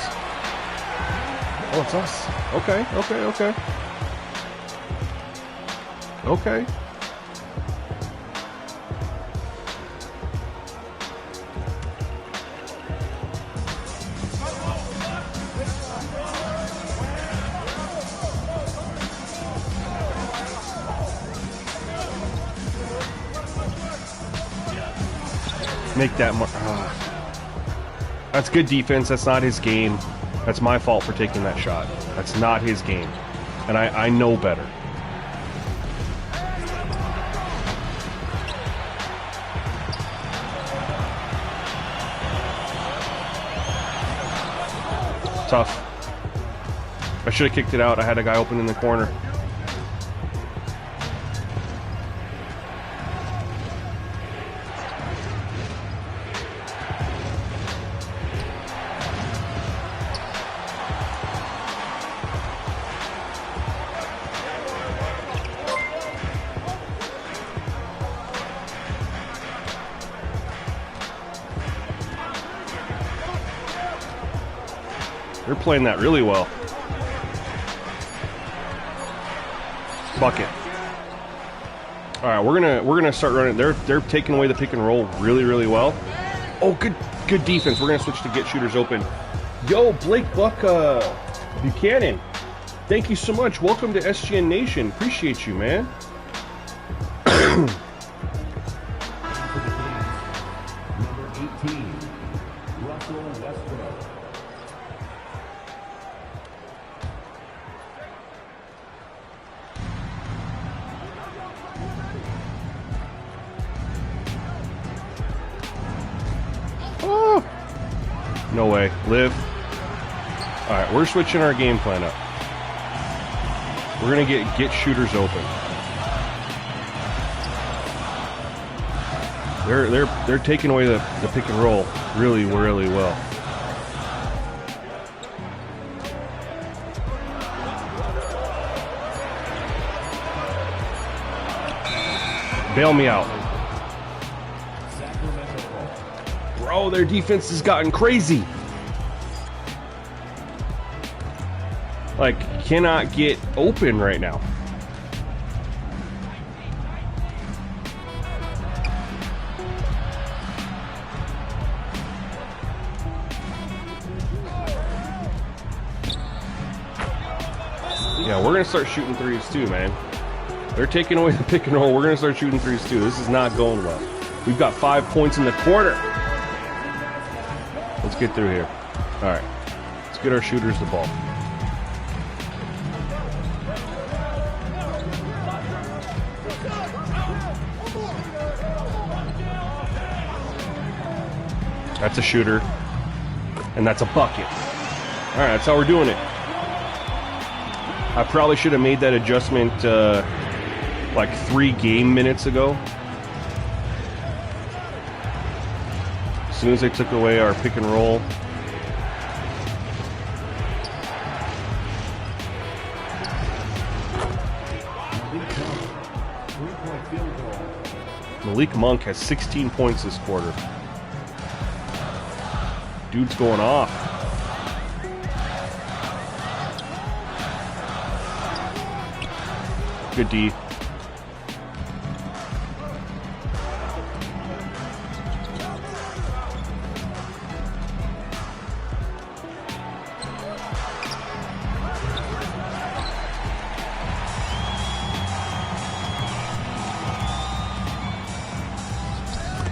Oh, it's us. Okay, okay, okay. Okay. Make that more. That's good defense. That's not his game. That's my fault for taking that shot. That's not his game. And I know better. Tough. I should have kicked it out. I had a guy open in the corner. They're playing that really well. Bucket. All right, we're gonna start running. They're taking away the pick and roll really well. Oh, good defense. We're gonna switch to get shooters open. Yo, Blake Buck Buchanan. Thank you so much. Welcome to SGN Nation. Appreciate you, man. Oh, no way. Live. All right, we're switching our game plan up. We're gonna get shooters open. They're taking away the pick and roll really well. Bail me out. Bro, their defense has gotten crazy. Like, cannot get open right now. Yeah, we're gonna start shooting threes too, man. They're taking away the pick and roll. We're gonna start shooting threes too. This is not going well. We've got 5 points in the quarter. Let's get through here. All right, let's get our shooters the ball. That's a shooter, and that's a bucket. All right, that's how we're doing it. I probably should have made that adjustment like 3 game minutes ago. As soon as they took away our pick and roll. Malik Monk has 16 points this quarter. Dude's going off. Good D.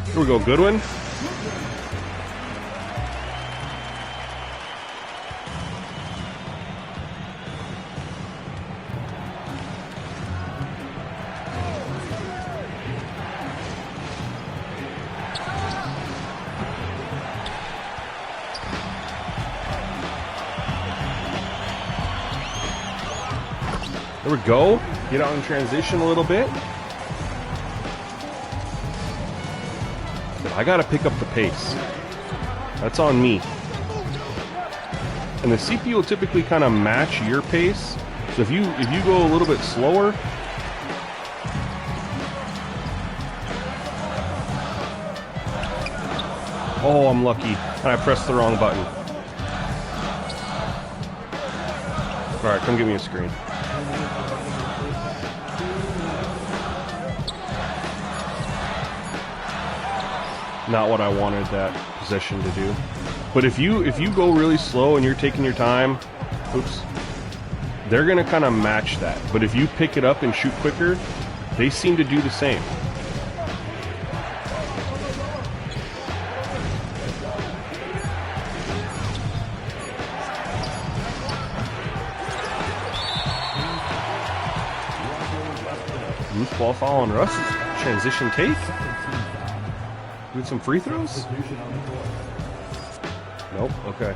Here we go, Goodwin. There we go. Get out in transition a little bit. I gotta pick up the pace. That's on me. And the CPU will typically kind of match your pace. So if you go a little bit slower, oh, I'm lucky. And I pressed the wrong button. All right, come give me a screen. Not what I wanted that possession to do. But if you go really slow and you're taking your time, oops, they're gonna kind of match that. But if you pick it up and shoot quicker, they seem to do the same. Loose ball foul on Russ. Transition take. With some free throws? Nope, okay.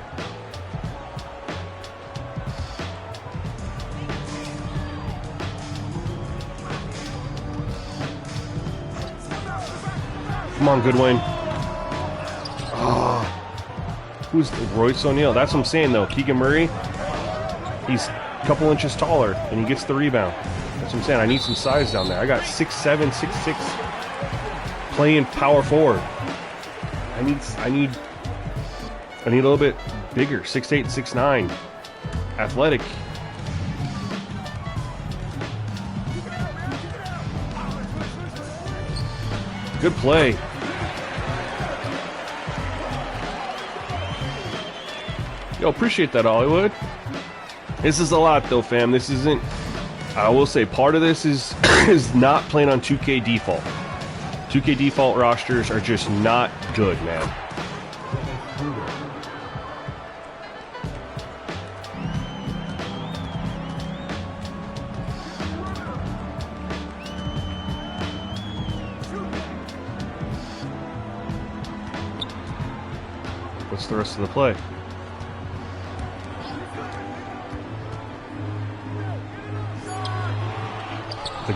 Come on, Goodwin. Oh. Who's Royce O'Neal? That's what I'm saying, though. Keegan Murray, he's a couple inches taller, and he gets the rebound. That's what I'm saying. I need some size down there. I got 6'7", 6'6", playing power forward. I need a little bit bigger, 6'8", 6'9", athletic. Good play. Yo, appreciate that, Hollywood. This is a lot, though, fam. This isn't... I will say, part of this is is not playing on 2K default. 2K default rosters are just not good, man. What's the rest of the play?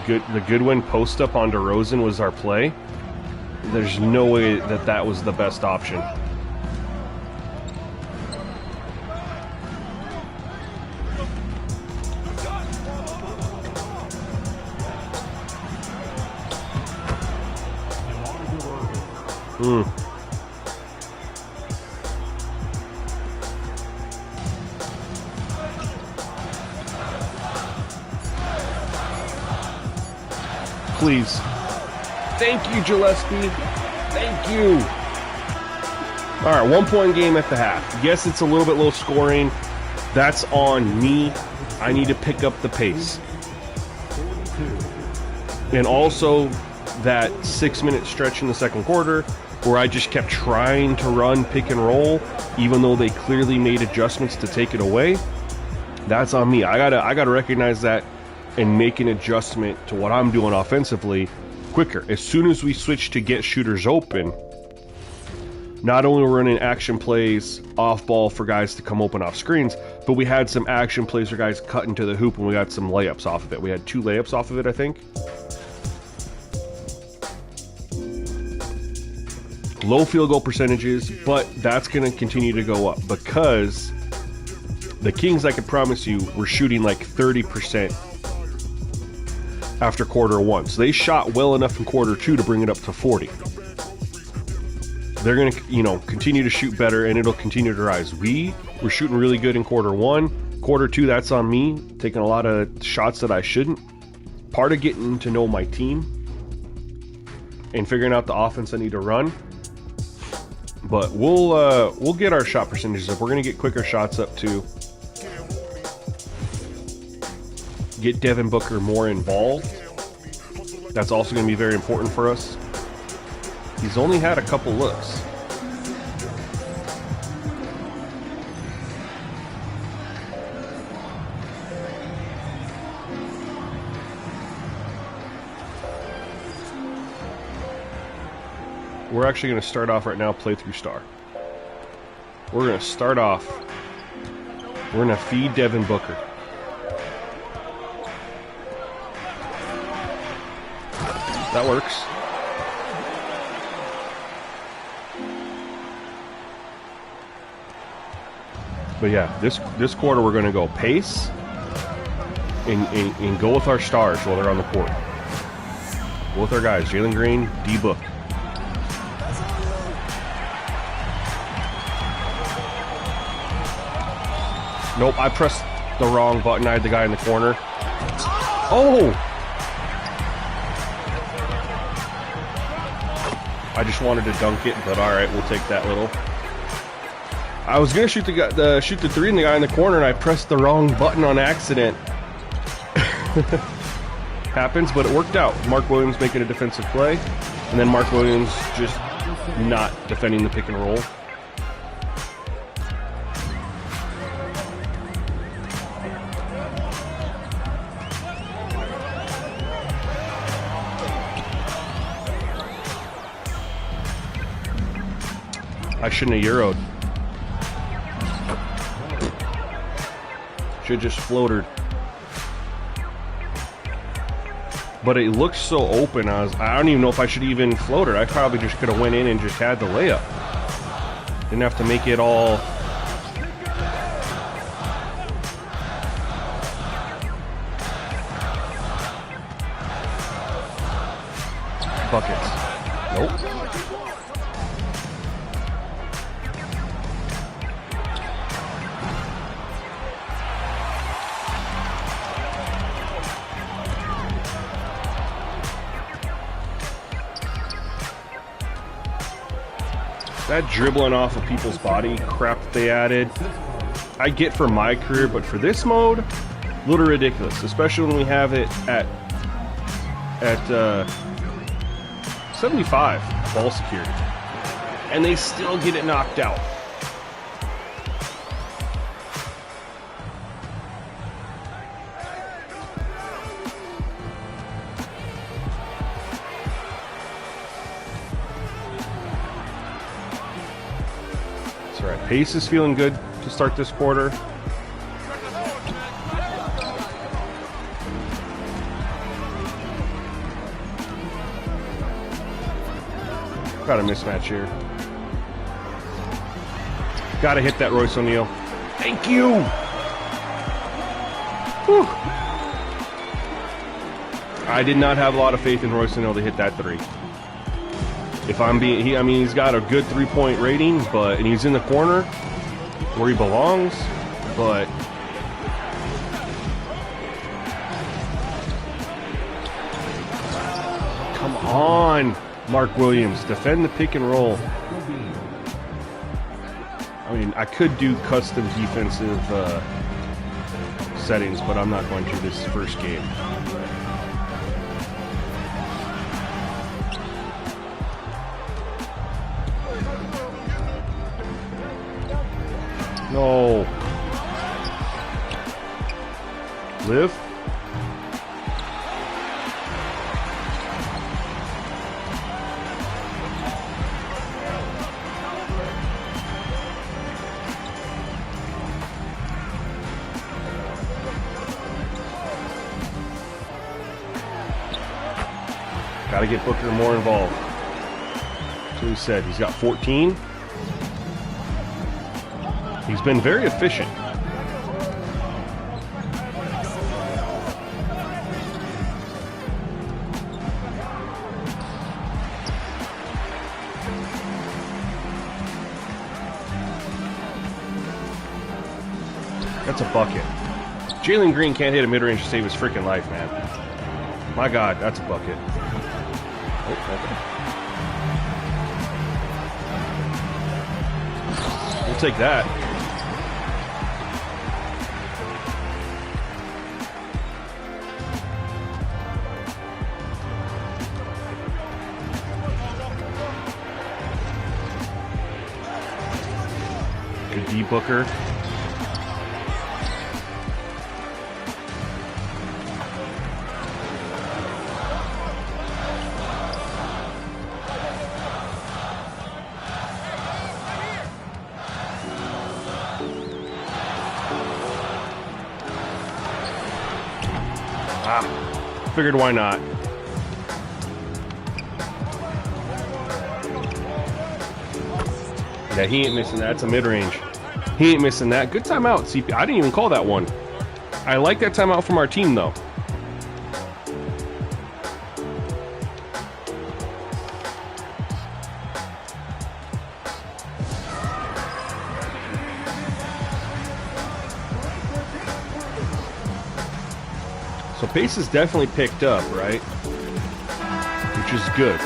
The Goodwin post up on DeRozan was our play. There's no way that that was the best option. Please. Thank you, Gillespie. Thank you. All right, 1 point game at the half. Yes, it's a little bit low scoring. That's on me. I need to pick up the pace. And also that 6-minute stretch in the second quarter where I just kept trying to run pick and roll, even though they clearly made adjustments to take it away. That's on me. I gotta recognize that and make an adjustment to what I'm doing offensively quicker. As soon as we switch to get shooters open, not only were we running action plays off ball for guys to come open off screens, but we had some action plays for guys cut into the hoop and we got some layups off of it. We had 2 layups off of it, I think. Low field goal percentages, but that's going to continue to go up because the Kings, I can promise you, were shooting like 30% after quarter 1. So they shot well enough in quarter 2 to bring it up to 40. They're going to, continue to shoot better and it'll continue to rise. We were shooting really good in quarter 1. Quarter 2, that's on me, taking a lot of shots that I shouldn't. Part of getting to know my team and figuring out the offense I need to run. But we'll get our shot percentages up. We're going to get quicker shots up too. Get Devin Booker more involved. That's also going to be very important for us. He's only had a couple looks. We're actually going to start off right now, playthrough star. We're going to start off. We're going to feed Devin Booker. That works. But yeah, this quarter we're going to go pace and go with our stars while they're on the court. Go with our guys, Jalen Green, D-Book. Nope, I pressed the wrong button. I had the guy in the corner. Oh! I just wanted to dunk it, but all right, we'll take that little. I was gonna shoot the 3 and the guy in the corner, and I pressed the wrong button on accident. Happens, but it worked out. Mark Williams making a defensive play, and then Mark Williams just not defending the pick and roll. I shouldn't have Euro'd. Should just floatered. But it looked so open. I don't even know if I should even float it. I probably just could have went in and just had the layup. Didn't have to make it all. Buckets. Nope. That dribbling off of people's body crap that they added, I get for my career, but for this mode, a little ridiculous, especially when we have it at 75 ball security, and they still get it knocked out. That's right. Pace is feeling good to start this quarter. Got a mismatch here. Got to hit that Royce O'Neal. Thank you. Whew. I did not have a lot of faith in Royce O'Neal to hit that three. If I'm being, I mean, he's got a good 3-point rating, and he's in the corner where he belongs, but come on, Mark Williams, defend the pick and roll. I mean, I could do custom defensive settings, but I'm not going to this first game. No. Live. Got to get Booker more involved. That's what he said. He's got 14. He's been very efficient. That's a bucket. Jalen Green can't hit a mid-range to save his freaking life, man. My God, that's a bucket. Oh, okay. We'll take that. Good D Booker. Figured why not. Yeah, he ain't missing that. That's a mid-range. He ain't missing that. Good timeout, CP. I didn't even call that one. I like that timeout from our team, though. So pace has definitely picked up, right? Which is good.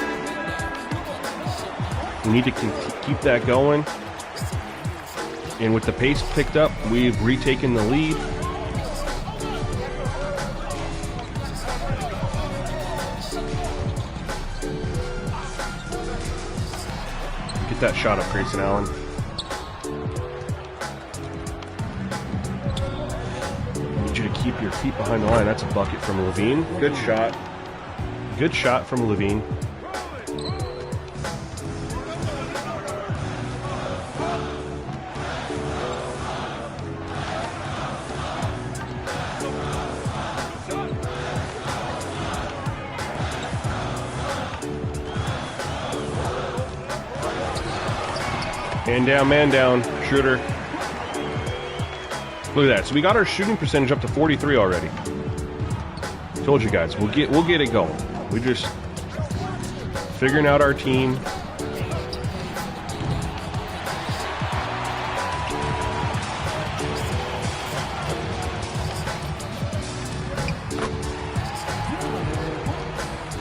We need to keep that going. And with the pace picked up, we've retaken the lead. Get that shot up, Grayson Allen. Need you to keep your feet behind the line. That's a bucket from Levine. Good shot. Good shot from Levine. Man down, shooter. Look at that. So we got our shooting percentage up to 43 already. Told you guys, we'll get it going. We just figuring out our team.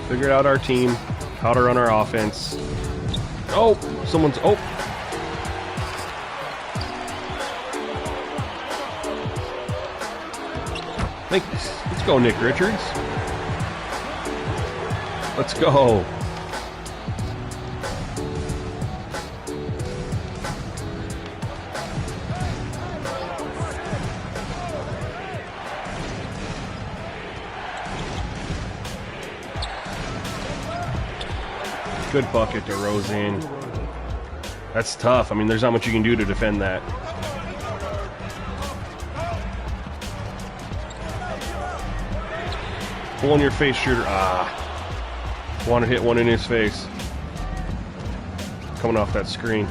Figured out our team, how to run our offense. Oh, Let's go, Nick Richards. Let's go. Good bucket, DeRozan. That's tough. I mean, there's not much you can do to defend that. Full in your face shooter. Want to hit one in his face. Coming off that screen.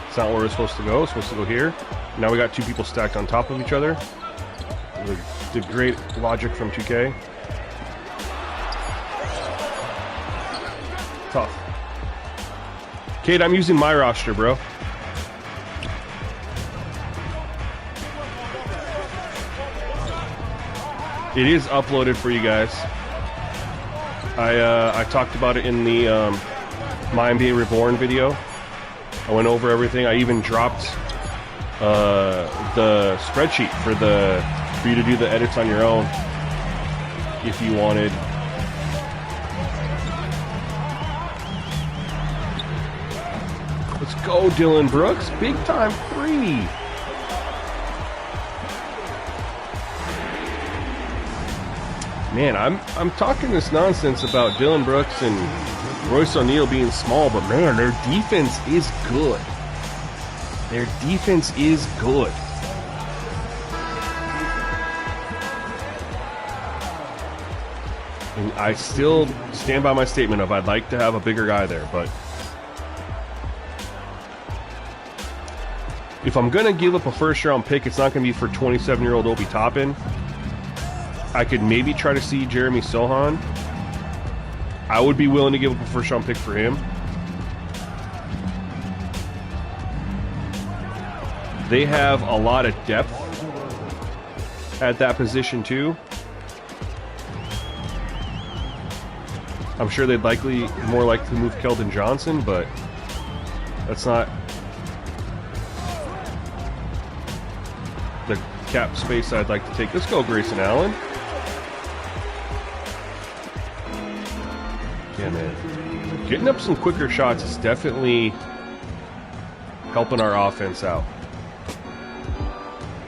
It's not where we're supposed to go. It's supposed to go here. Now we got two people stacked on top of each other. The great logic from 2K. Tough. Kate, I'm using my roster, bro. It is uploaded for you guys. I talked about it in the My NBA Reborn video. I went over everything. I even dropped the spreadsheet for you to do the edits on your own if you wanted. Let's go, Dylan Brooks. Big time 3. Man, I'm talking this nonsense about Dylan Brooks and Royce O'Neal being small, but man, their defense is good. Their defense is good. And I still stand by my statement of I'd like to have a bigger guy there, but if I'm going to give up a first-round pick, it's not going to be for 27-year-old Obi Toppin. I could maybe try to see Jeremy Sohan. I would be willing to give up a first-round pick for him. They have a lot of depth at that position, too. I'm sure they'd more likely to move Keldon Johnson, but that's not the cap space I'd like to take. Let's go, Grayson Allen. Yeah, man. Getting up some quicker shots is definitely helping our offense out.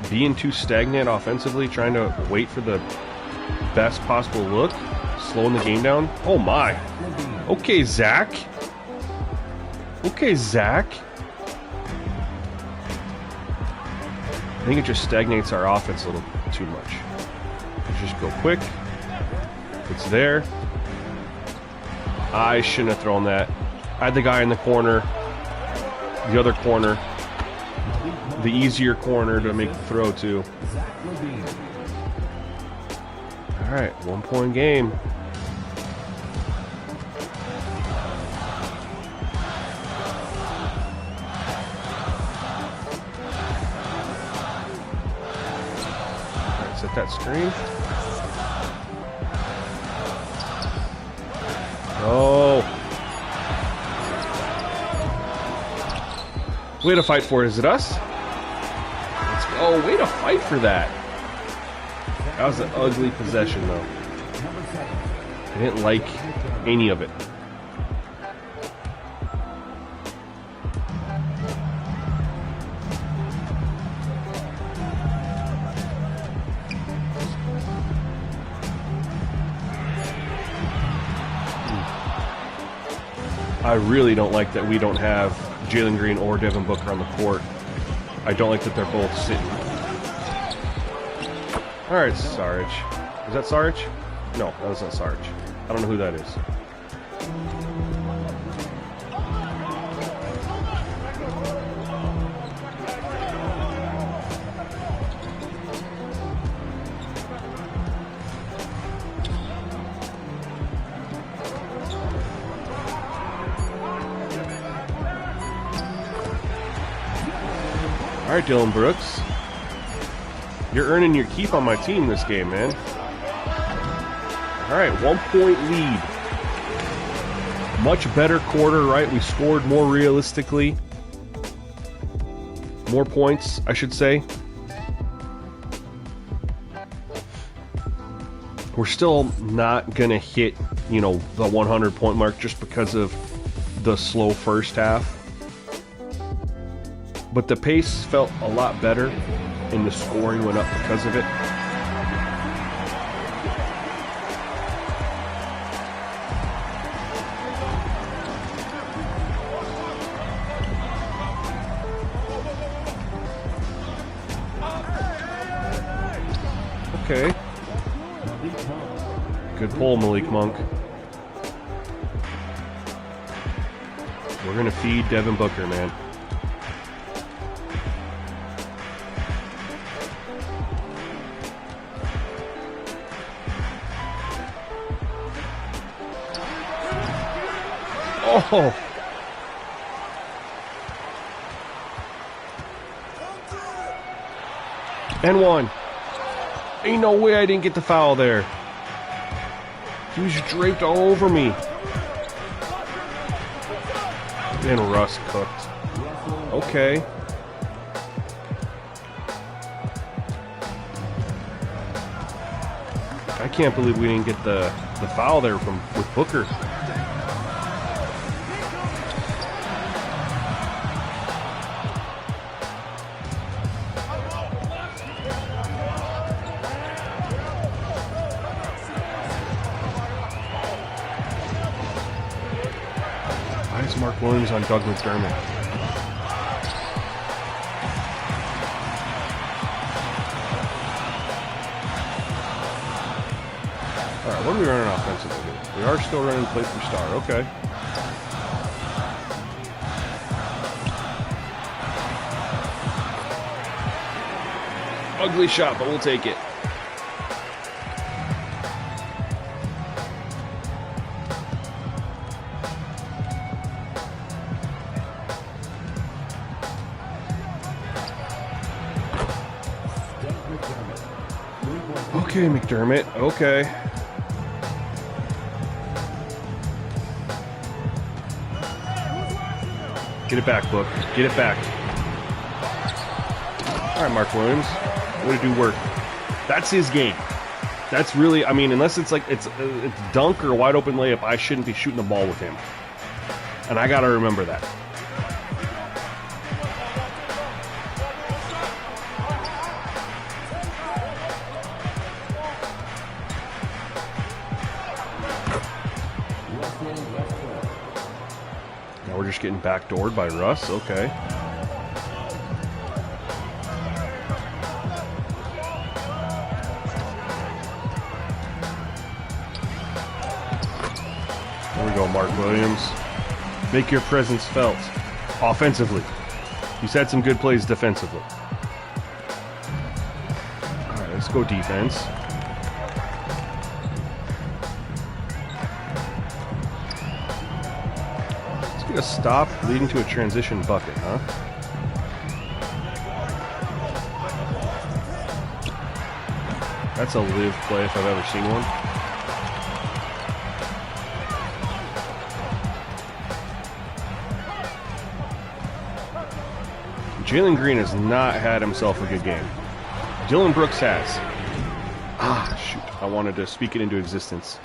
Being too stagnant offensively, trying to wait for the best possible look, slowing the game down. Oh my. Okay, Zach. Okay, Zach. I think it just stagnates our offense a little too much. Let's just go quick. It's there. I shouldn't have thrown that. I had the guy in the corner, the other corner, the easier corner to make the throw to. All right, 1 point game. All right, set that screen. Oh. Way to fight for it. Is it us? Let's go. Way to fight for that. That was an ugly possession, though. I didn't like any of it. I really don't like that we don't have Jalen Green or Devin Booker on the court. I don't like that they're both sitting. All right, Sarge. Is that Sarge? No, that was not Sarge. I don't know who that is. All right, Dylan Brooks. You're earning your keep on my team this game, man. All right, 1 point lead. Much better quarter, right? We scored more realistically. More points, I should say. We're still not going to hit, you know, the 100-point mark just because of the slow first half. But the pace felt a lot better, and the scoring went up because of it. Okay. Good pull, Malik Monk. We're going to feed Devin Booker, man. Oh! And one. Ain't no way I didn't get the foul there. He was draped all over me. And Russ cooked. Okay. I can't believe we didn't get the foul there with Booker. Why is Mark Williams on Doug McDermott? Alright, what are we running offensively here? We are still running play for star. Okay. Ugly shot, but we'll take it. Okay, McDermott. Okay. Get it back, Book. Get it back. All right, Mark Williams. Way to do work. That's his game. That's really, I mean, unless it's like it's dunk or a wide open layup, I shouldn't be shooting the ball with him. And I got to remember that. Now we're just getting backdoored by Russ. Okay. There we go, Mark Williams. Make your presence felt. Offensively. He's had some good plays defensively. Alright, let's go defense. Let's get a stop leading to a transition bucket, huh? That's a live play if I've ever seen one. Jalen Green has not had himself a good game. Dylan Brooks has. Ah, shoot. I wanted to speak it into existence.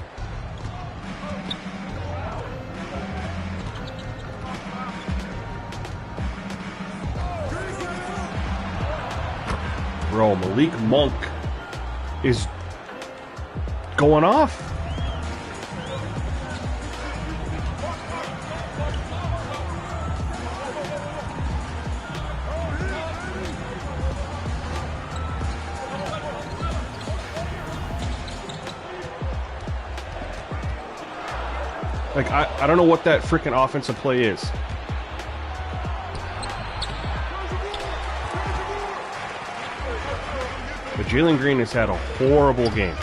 Bro, Malik Monk is going off. Like, I don't know what that freaking offensive play is. But Jalen Green has had a horrible game.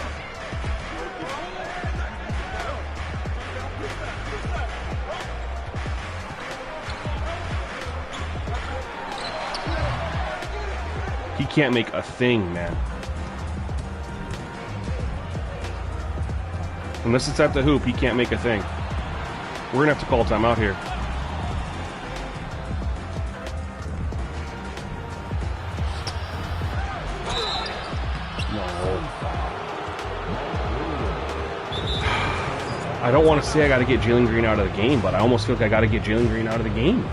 He can't make a thing, man. Unless it's at the hoop, he can't make a thing. We're gonna have to call timeout here. I don't want to say I got to get Jalen Green out of the game, but I almost feel like I got to get Jalen Green out of the game.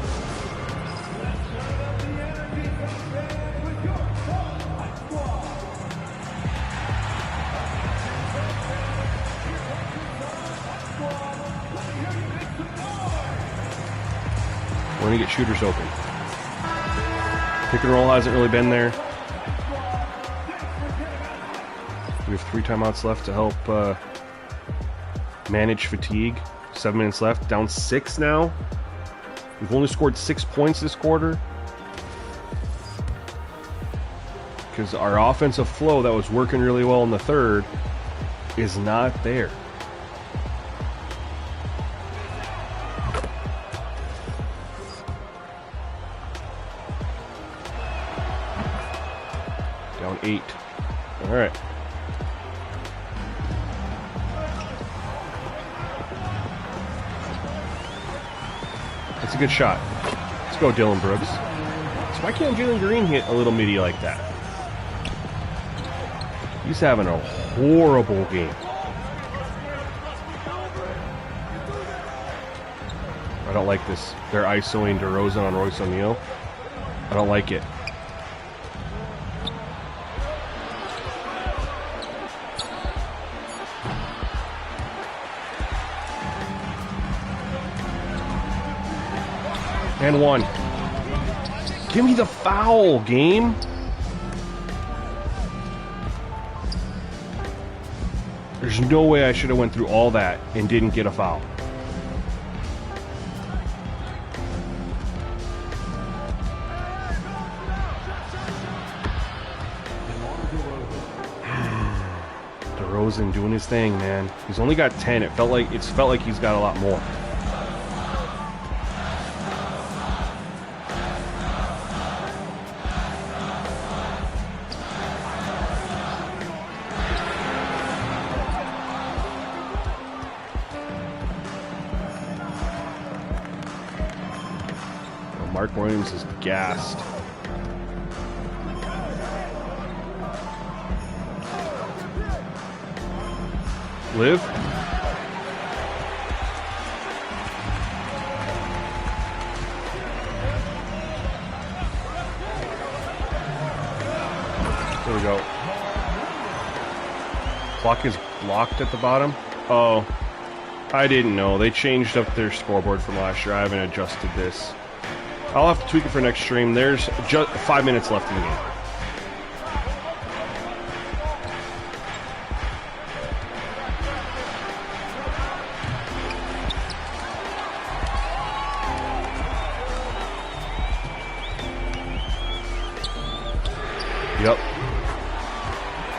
We're going to get shooters open. Pick and roll hasn't really been there. We have 3 timeouts left to help manage fatigue. 7 minutes left. Down 6 now. We've only scored 6 points this quarter. Because our offensive flow that was working really well in the third is not there. Down 8. All right. That's a good shot. Let's go, Dylan Brooks. So why can't Jalen Green hit a little midi like that? He's having a horrible game. I don't like this. They're isoing DeRozan on Royce O'Neal. I don't like it. And 1. Give me the foul, game. There's no way I should have went through all that and didn't get a foul. DeRozan doing his thing, man. He's only got 10. It's felt like he's got a lot more. Mark Williams is gassed. Liv? There we go. Clock is blocked at the bottom. Oh, I didn't know. They changed up their scoreboard from last year. I haven't adjusted this. I'll have to tweak it for next stream. There's just 5 minutes left in the game. Yep.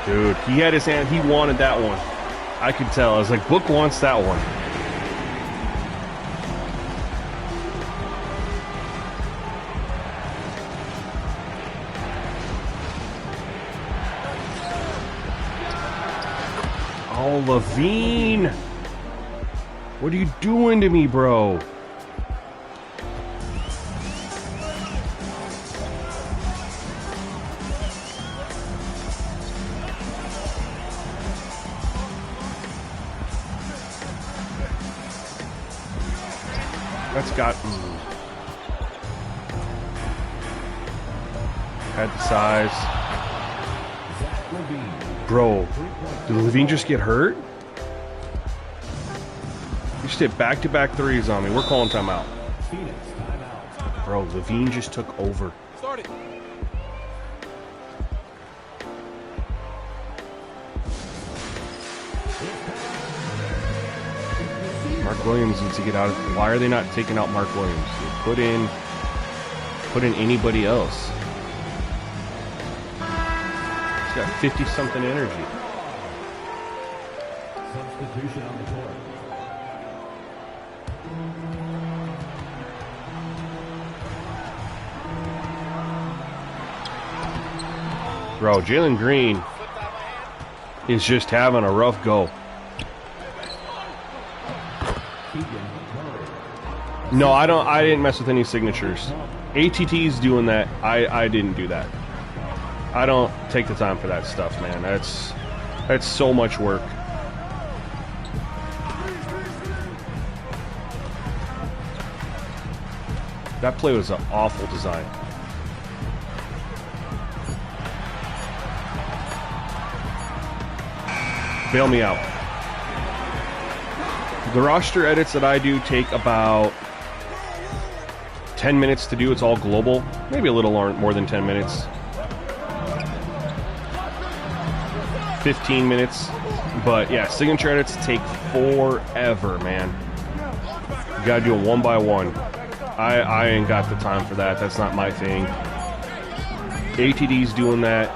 Dude, he had his hand. He wanted that one. I could tell. I was like, Book wants that one. Oh, Levine. What are you doing to me, bro? That's got... Had the size. Bro, did Levine just get hurt? He just hit back-to-back threes on me. We're calling timeout. Bro, Levine just took over. Mark Williams needs to get out of... Why are they not taking out Mark Williams? They put in anybody else. He's got 50-something energy. Substitution on the court. Bro, Jalen Green is just having a rough go. No, I didn't mess with any signatures. ATT's doing that. I didn't do that. I don't take the time for that stuff, man. That's so much work. That play was an awful design. Bail me out. The roster edits that I do take about 10 minutes to do. It's all global. Maybe a little more than 10 minutes. 15 minutes. But yeah, signature edits take forever, man. You gotta do it one by one. I ain't got the time for that. That's not my thing. ATD's doing that.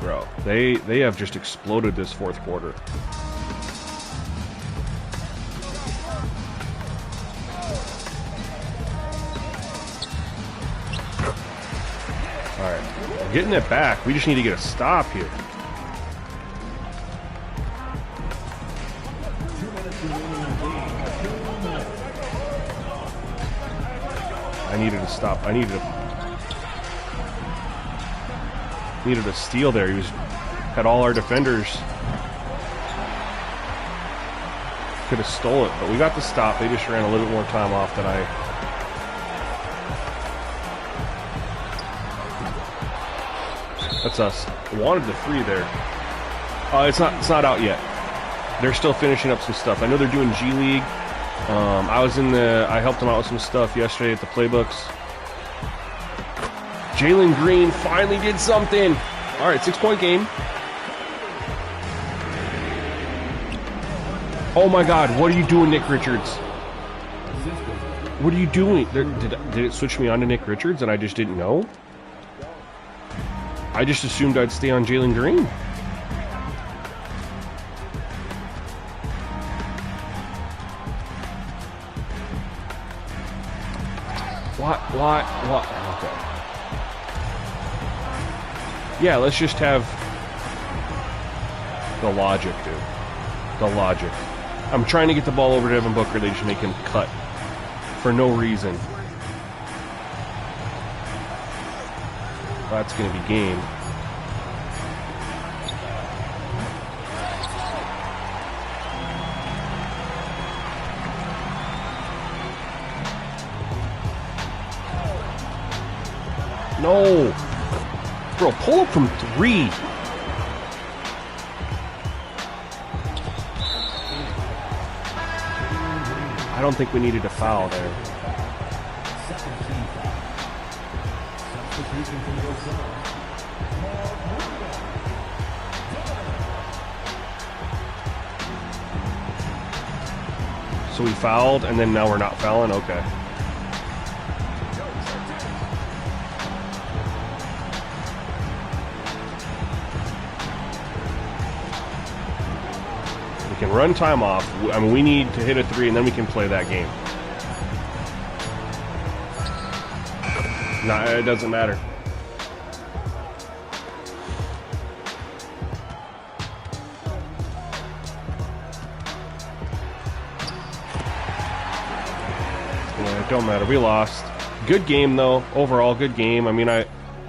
Bro, they have just exploded this fourth quarter. Alright, we're getting it back. We just need to get a stop here. I needed to stop. I needed a steal there. He had all our defenders. Could have stole it, but we got the stop. They just ran a little bit more time off than I. That's us. Wanted the three there. It's not out yet. They're still finishing up some stuff. I know they're doing G League. I helped them out with some stuff yesterday at the playbooks. Jalen Green finally did something. All right, 6-point game. Oh my God, what are you doing, Nick Richards? What are you doing? Did it switch me on to Nick Richards and I just didn't know? I just assumed I'd stay on Jalen Green. What? Okay. Yeah, let's just have the logic, dude. The logic. I'm trying to get the ball over to Devin Booker. They just make him cut for no reason. That's going to be game. No. Bro, pull up from 3. I don't think we needed a foul there. So we fouled, and then now we're not fouling? Okay. We can run time off. I mean, we need to hit a 3, and then we can play that game. No, it doesn't matter. Yeah, it don't matter. We lost. Good game, though. Overall, good game. I mean, I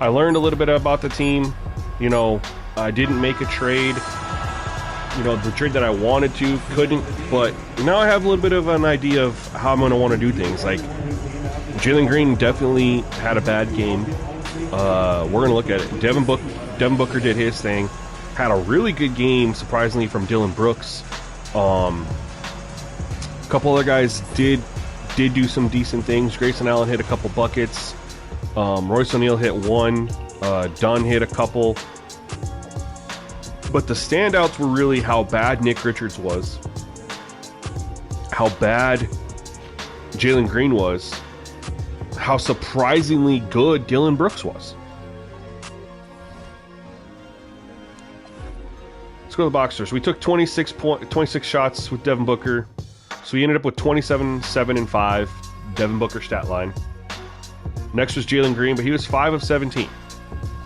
learned a little bit about the team. You know, I didn't make a trade. You know, the trade that I wanted to, couldn't, but now I have a little bit of an idea of how I'm going to want to do things. Like, Jalen Green definitely had a bad game. We're going to look at it. Devin Booker did his thing. Had a really good game, surprisingly, from Dylan Brooks. A couple other guys did do some decent things. Grayson Allen hit a couple buckets. Royce O'Neal hit 1. Dunn hit a couple. But the standouts were really how bad Nick Richards was, how bad Jalen Green was, how surprisingly good Dylan Brooks was. Let's go to the boxers. We took 26 shots with Devin Booker, so we ended up with 27, 7, and 5. Devin Booker stat line. Next was Jalen Green, but he was 5 of 17.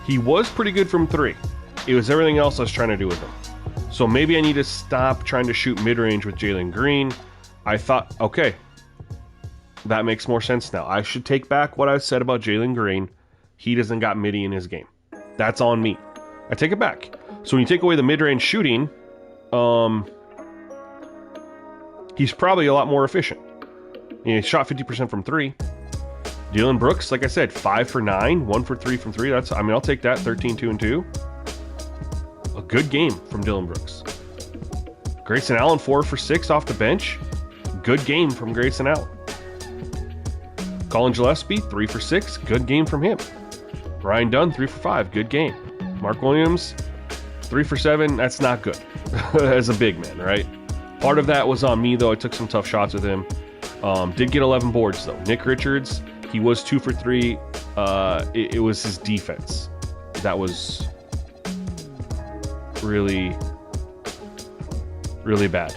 He was pretty good from 3. It was everything else I was trying to do with him. So maybe I need to stop trying to shoot mid-range with Jalen Green. I thought, okay, that makes more sense now. I should take back what I said about Jalen Green. He doesn't got midi in his game. That's on me. I take it back. So when you take away the mid-range shooting, he's probably a lot more efficient. He shot 50% from 3. Dylan Brooks, like I said, 5 for 9, 1 for 3 from 3. I'll take that. 13, 2, and 2. A good game from Dylan Brooks. Grayson Allen, 4 for 6 off the bench. Good game from Grayson Allen. Colin Gillespie, 3 for 6. Good game from him. Ryan Dunn, 3 for 5. Good game. Mark Williams, 3 for 7. That's not good as a big man, right? Part of that was on me, though. I took some tough shots with him. Did get 11 boards, though. Nick Richards, he was 2 for 3. It was his defense that was really, really bad.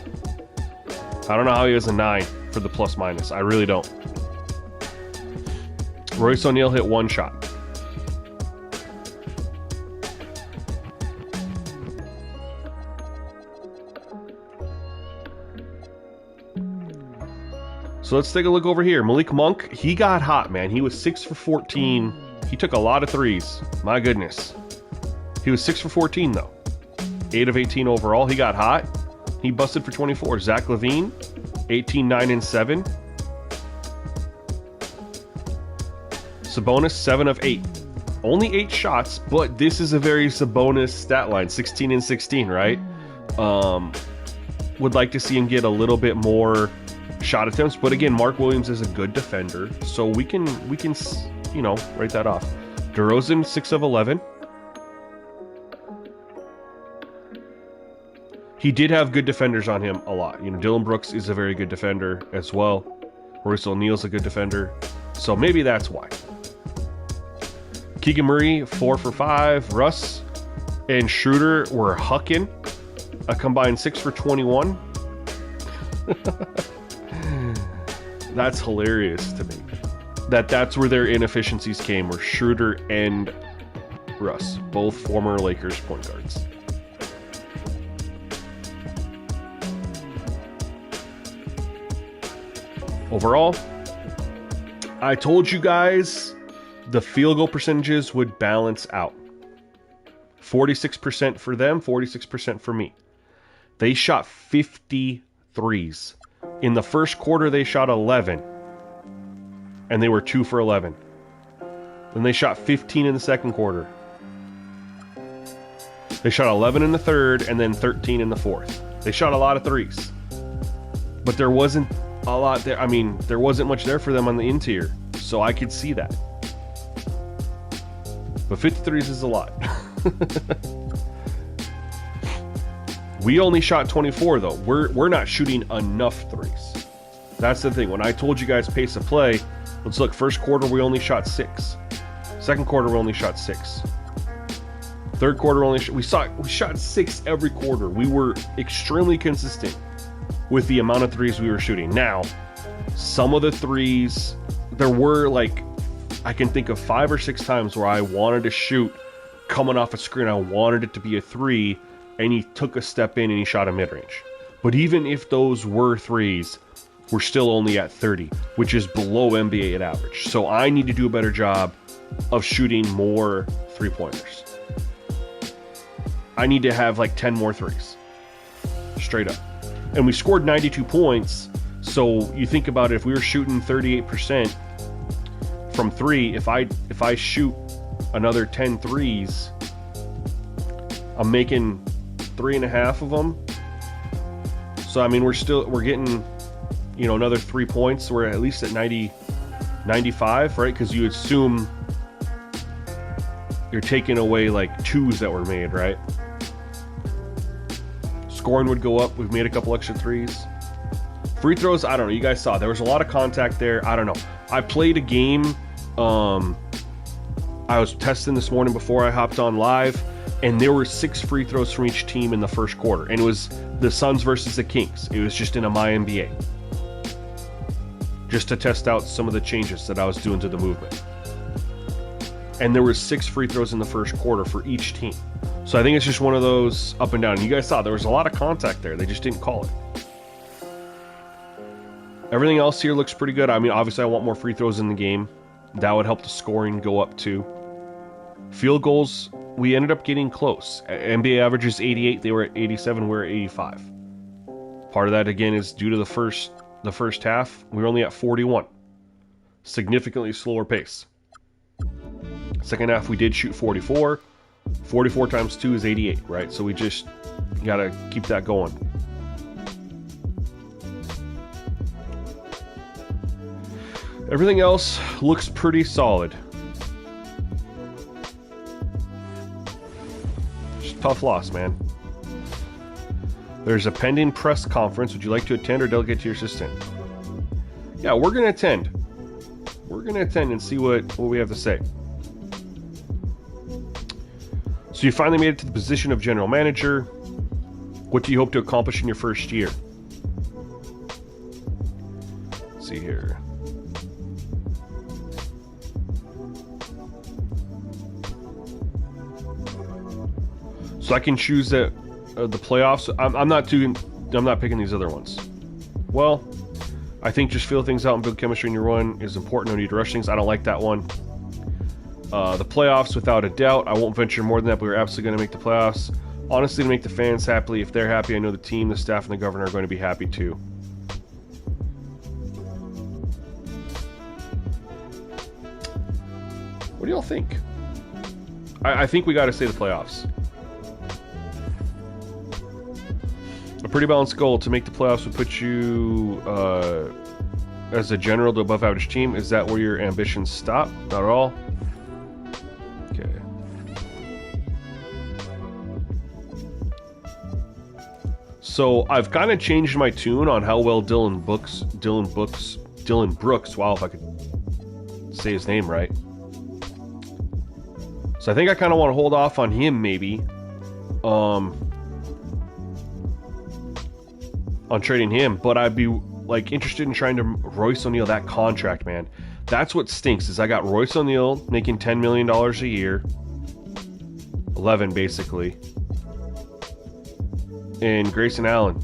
I don't know how he was a 9 for the plus minus. I really don't. Royce O'Neal hit 1 shot. So let's take a look over here. Malik Monk, he got hot, man. He was 6 for 14. He took a lot of threes. My goodness. He was 6 for 14, though. 8 of 18 overall. He got hot. He busted for 24. Zach LaVine, 18, 9, and 7. Sabonis, 7 of 8. Only 8 shots, but this is a very Sabonis stat line. 16 and 16, right? Would like to see him get a little bit more shot attempts, but again, Mark Williams is a good defender, so we can write that off. DeRozan, 6 of 11. He did have good defenders on him a lot. Dylan Brooks is a very good defender as well. Royce O'Neal's a good defender, so maybe that's why. Keegan Murray, 4 for 5. Russ and Schroeder were hucking. A combined 6 for 21. That's hilarious to me. That's where their inefficiencies came, were Schroeder and Russ, both former Lakers point guards. Overall, I told you guys the field goal percentages would balance out. 46% for them, 46% for me. They shot 53s. In the first quarter, they shot 11. And they were 2 for 11. Then they shot 15 in the second quarter. They shot 11 in the third, and then 13 in the fourth. They shot a lot of threes. But there wasn't a lot there. I mean, there wasn't much there for them on the interior. So I could see that. But 53s is a lot. We only shot 24, though. We're not shooting enough threes. That's the thing. When I told you guys pace of play, let's look. First quarter, we only shot 6. Second quarter, we only shot 6. Third quarter, we shot 6 every quarter. We were extremely consistent with the amount of threes we were shooting. Now, some of the threes, there were I can think of 5 or 6 times where I wanted to shoot coming off a screen. I wanted it to be a 3, and he took a step in and he shot a mid-range. But even if those were threes, we're still only at 30, which is below NBA at average. So I need to do a better job of shooting more three-pointers. I need to have 10 more threes. Straight up. And we scored 92 points, so you think about it, if we were shooting 38% from 3, if I shoot another 10 threes, I'm making 3.5 of them. So I mean, we're getting another 3 points. We're at least at 95, right? Because you assume you're taking away 2s that were made, right? Scoring would go up. We've made a couple extra 3s. Free throws, I don't know. You guys saw there was a lot of contact there. I don't know. I played a game. I was testing this morning before I hopped on live, and there were 6 free throws from each team in the first quarter, and it was the Suns versus the Kings. It was just in a MyNBA, just to test out some of the changes that I was doing to the movement. and there was 6 free throws in the first quarter for each team. So I think it's just one of those up and down. You guys saw there was a lot of contact there. They just didn't call it. Everything else here looks pretty good. I mean, obviously I want more free throws in the game. That would help the scoring go up too. Field goals, we ended up getting close. NBA average is 88. They were at 87. We're at 85. Part of that, again, is due to the first half. We were only at 41. Significantly slower pace. Second half, we did shoot 44. 44 times 2 is 88, right? So we just got to keep that going. Everything else looks pretty solid. Just tough loss, man. There's a pending press conference. Would you like to attend or delegate to your assistant? Yeah, we're going to attend. We're going to attend and see what we have to say. So you finally made it to the position of general manager. What do you hope to accomplish in your first year? Let's see here. So I can choose the playoffs. I'm not picking these other ones. Well, I think just feel things out and build chemistry in your run is important. No need to rush things. I don't like that one. The playoffs, without a doubt. I won't venture more than that, but we're absolutely going to make the playoffs. Honestly, to make the fans happy. If they're happy, I know the team, the staff, and the governor are going to be happy too. What do y'all think? I think we got to say the playoffs. A pretty balanced goal to make the playoffs would put you as a general to above average team. Is that where your ambitions stop? Not at all. Okay. So I've kind of changed my tune on how well Dylan Brooks, wow, if I could say his name right. So I think I kind of want to hold off on him maybe. On trading him, but I'd be like interested in trying to Royce O'Neal that contract, man. That's what stinks is I got Royce O'Neal making $10 million a year, 11 basically, and Grayson Allen,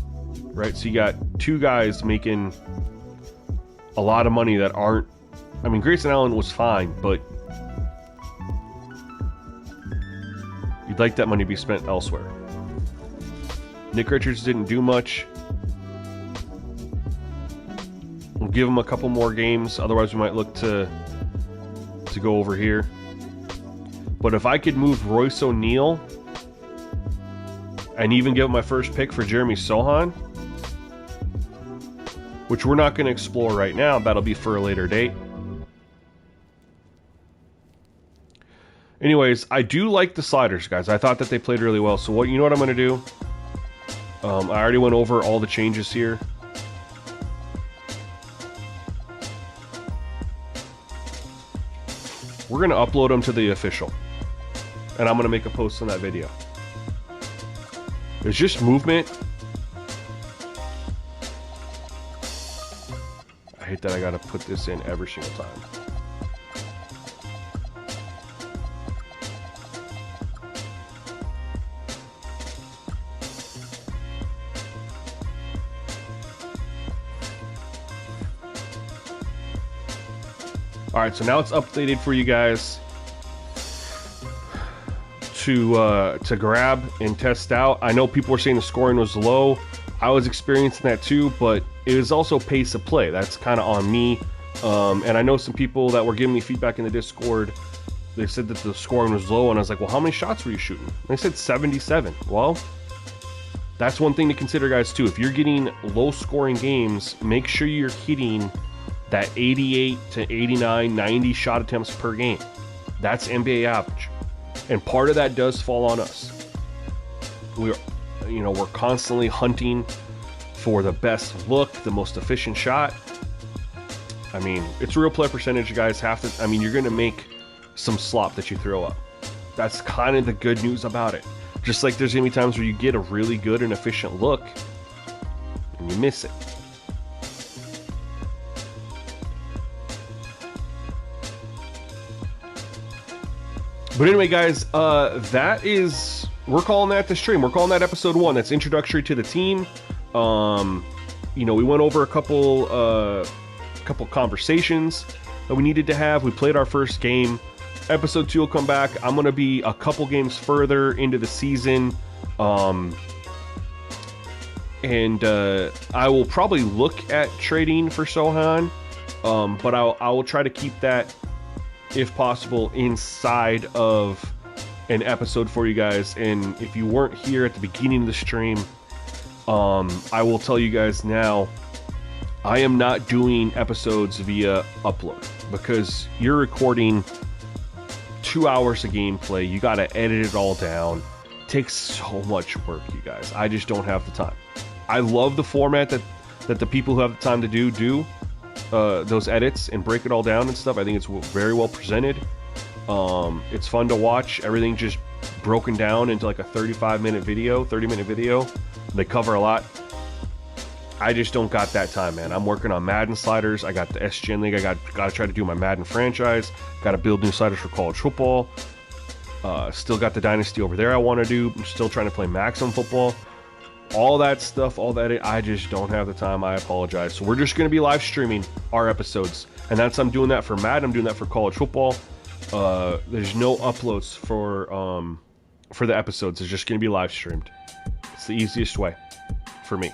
right? So you got two guys making a lot of money that aren't. I mean, Grayson Allen was fine, but you'd like that money to be spent elsewhere. Nick Richards didn't do much. We'll give him a couple more games. Otherwise, we might look to go over here. But if I could move Royce O'Neal and even give him my first pick for Jeremy Sohan, which we're not going to explore right now. That'll be for a later date. Anyways, I do like the sliders, guys. I thought that they played really well. So you know what I'm going to do? I already went over all the changes here. We're going to upload them to the official. And I'm going to make a post on that video. There's just movement. I hate that I got to put this in every single time. Alright, so now it's updated for you guys to grab and test out. I know people were saying the scoring was low. I was experiencing that too, but it was also pace of play. That's kind of on me. And I know some people that were giving me feedback in the Discord. They said that the scoring was low, and I was like, well, how many shots were you shooting? And they said 77. Well, that's one thing to consider, guys, too. If you're getting low-scoring games, make sure you're hitting that 88 to 89, 90 shot attempts per game. That's NBA average. And part of that does fall on us. We're constantly hunting for the best look, the most efficient shot. I mean, it's real play percentage, you guys have to. I mean, you're going to make some slop that you throw up. That's kind of the good news about it. Just like there's going to be times where you get a really good and efficient look and you miss it. But anyway, guys, we're calling that the stream. We're calling that episode 1. That's introductory to the team. You know, we went over a couple conversations that we needed to have. We played our first game. Episode 2 will come back. I'm going to be a couple games further into the season. And I will probably look at trading for Sohan. But I will try to keep that, if possible, inside of an episode for you guys. And if you weren't here at the beginning of the stream, I will tell you guys now, I am not doing episodes via upload, because you're recording 2 hours of gameplay. You got to edit it all down. It takes so much work, you guys. I just don't have the time. I love the format that the people who have the time to do those edits and break it all down and stuff. I think it's very well presented. It's fun to watch. Everything just broken down into like a 30-minute video. They cover a lot. I just don't got that time, man. I'm working on Madden sliders. I got the SGN League. I got to try to do my Madden franchise. Got to build new sliders for college football. Still got the Dynasty over there I want to do. I'm still trying to play Maximum Football. All that stuff, all that, I just don't have the time. I apologize. So we're just going to be live streaming our episodes. And I'm doing that for Madden. I'm doing that for college football. There's no uploads for the episodes. It's just going to be live streamed. It's the easiest way for me.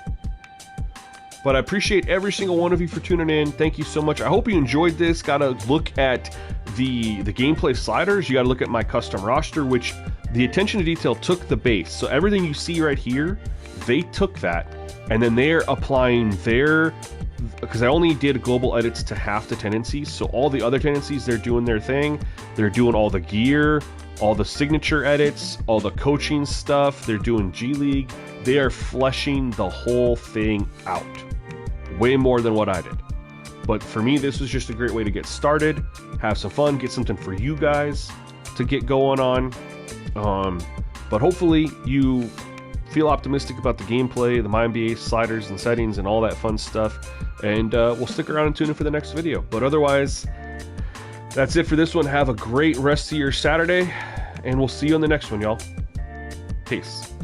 But I appreciate every single one of you for tuning in. Thank you so much. I hope you enjoyed this. Got to look at the gameplay sliders. You got to look at my custom roster, which the attention to detail took the base. So everything you see right here, they took that, and then they're applying their, because I only did global edits to half the tendencies. So all the other tendencies, they're doing their thing. They're doing all the gear, all the signature edits, all the coaching stuff. They're doing G League. They are fleshing the whole thing out. Way more than what I did. But for me, this was just a great way to get started, have some fun, get something for you guys to get going on. But hopefully you feel optimistic about the gameplay, the MyNBA sliders and settings and all that fun stuff. And we'll stick around and tune in for the next video. But otherwise, that's it for this one. Have a great rest of your Saturday, and we'll see you on the next one, y'all. Peace.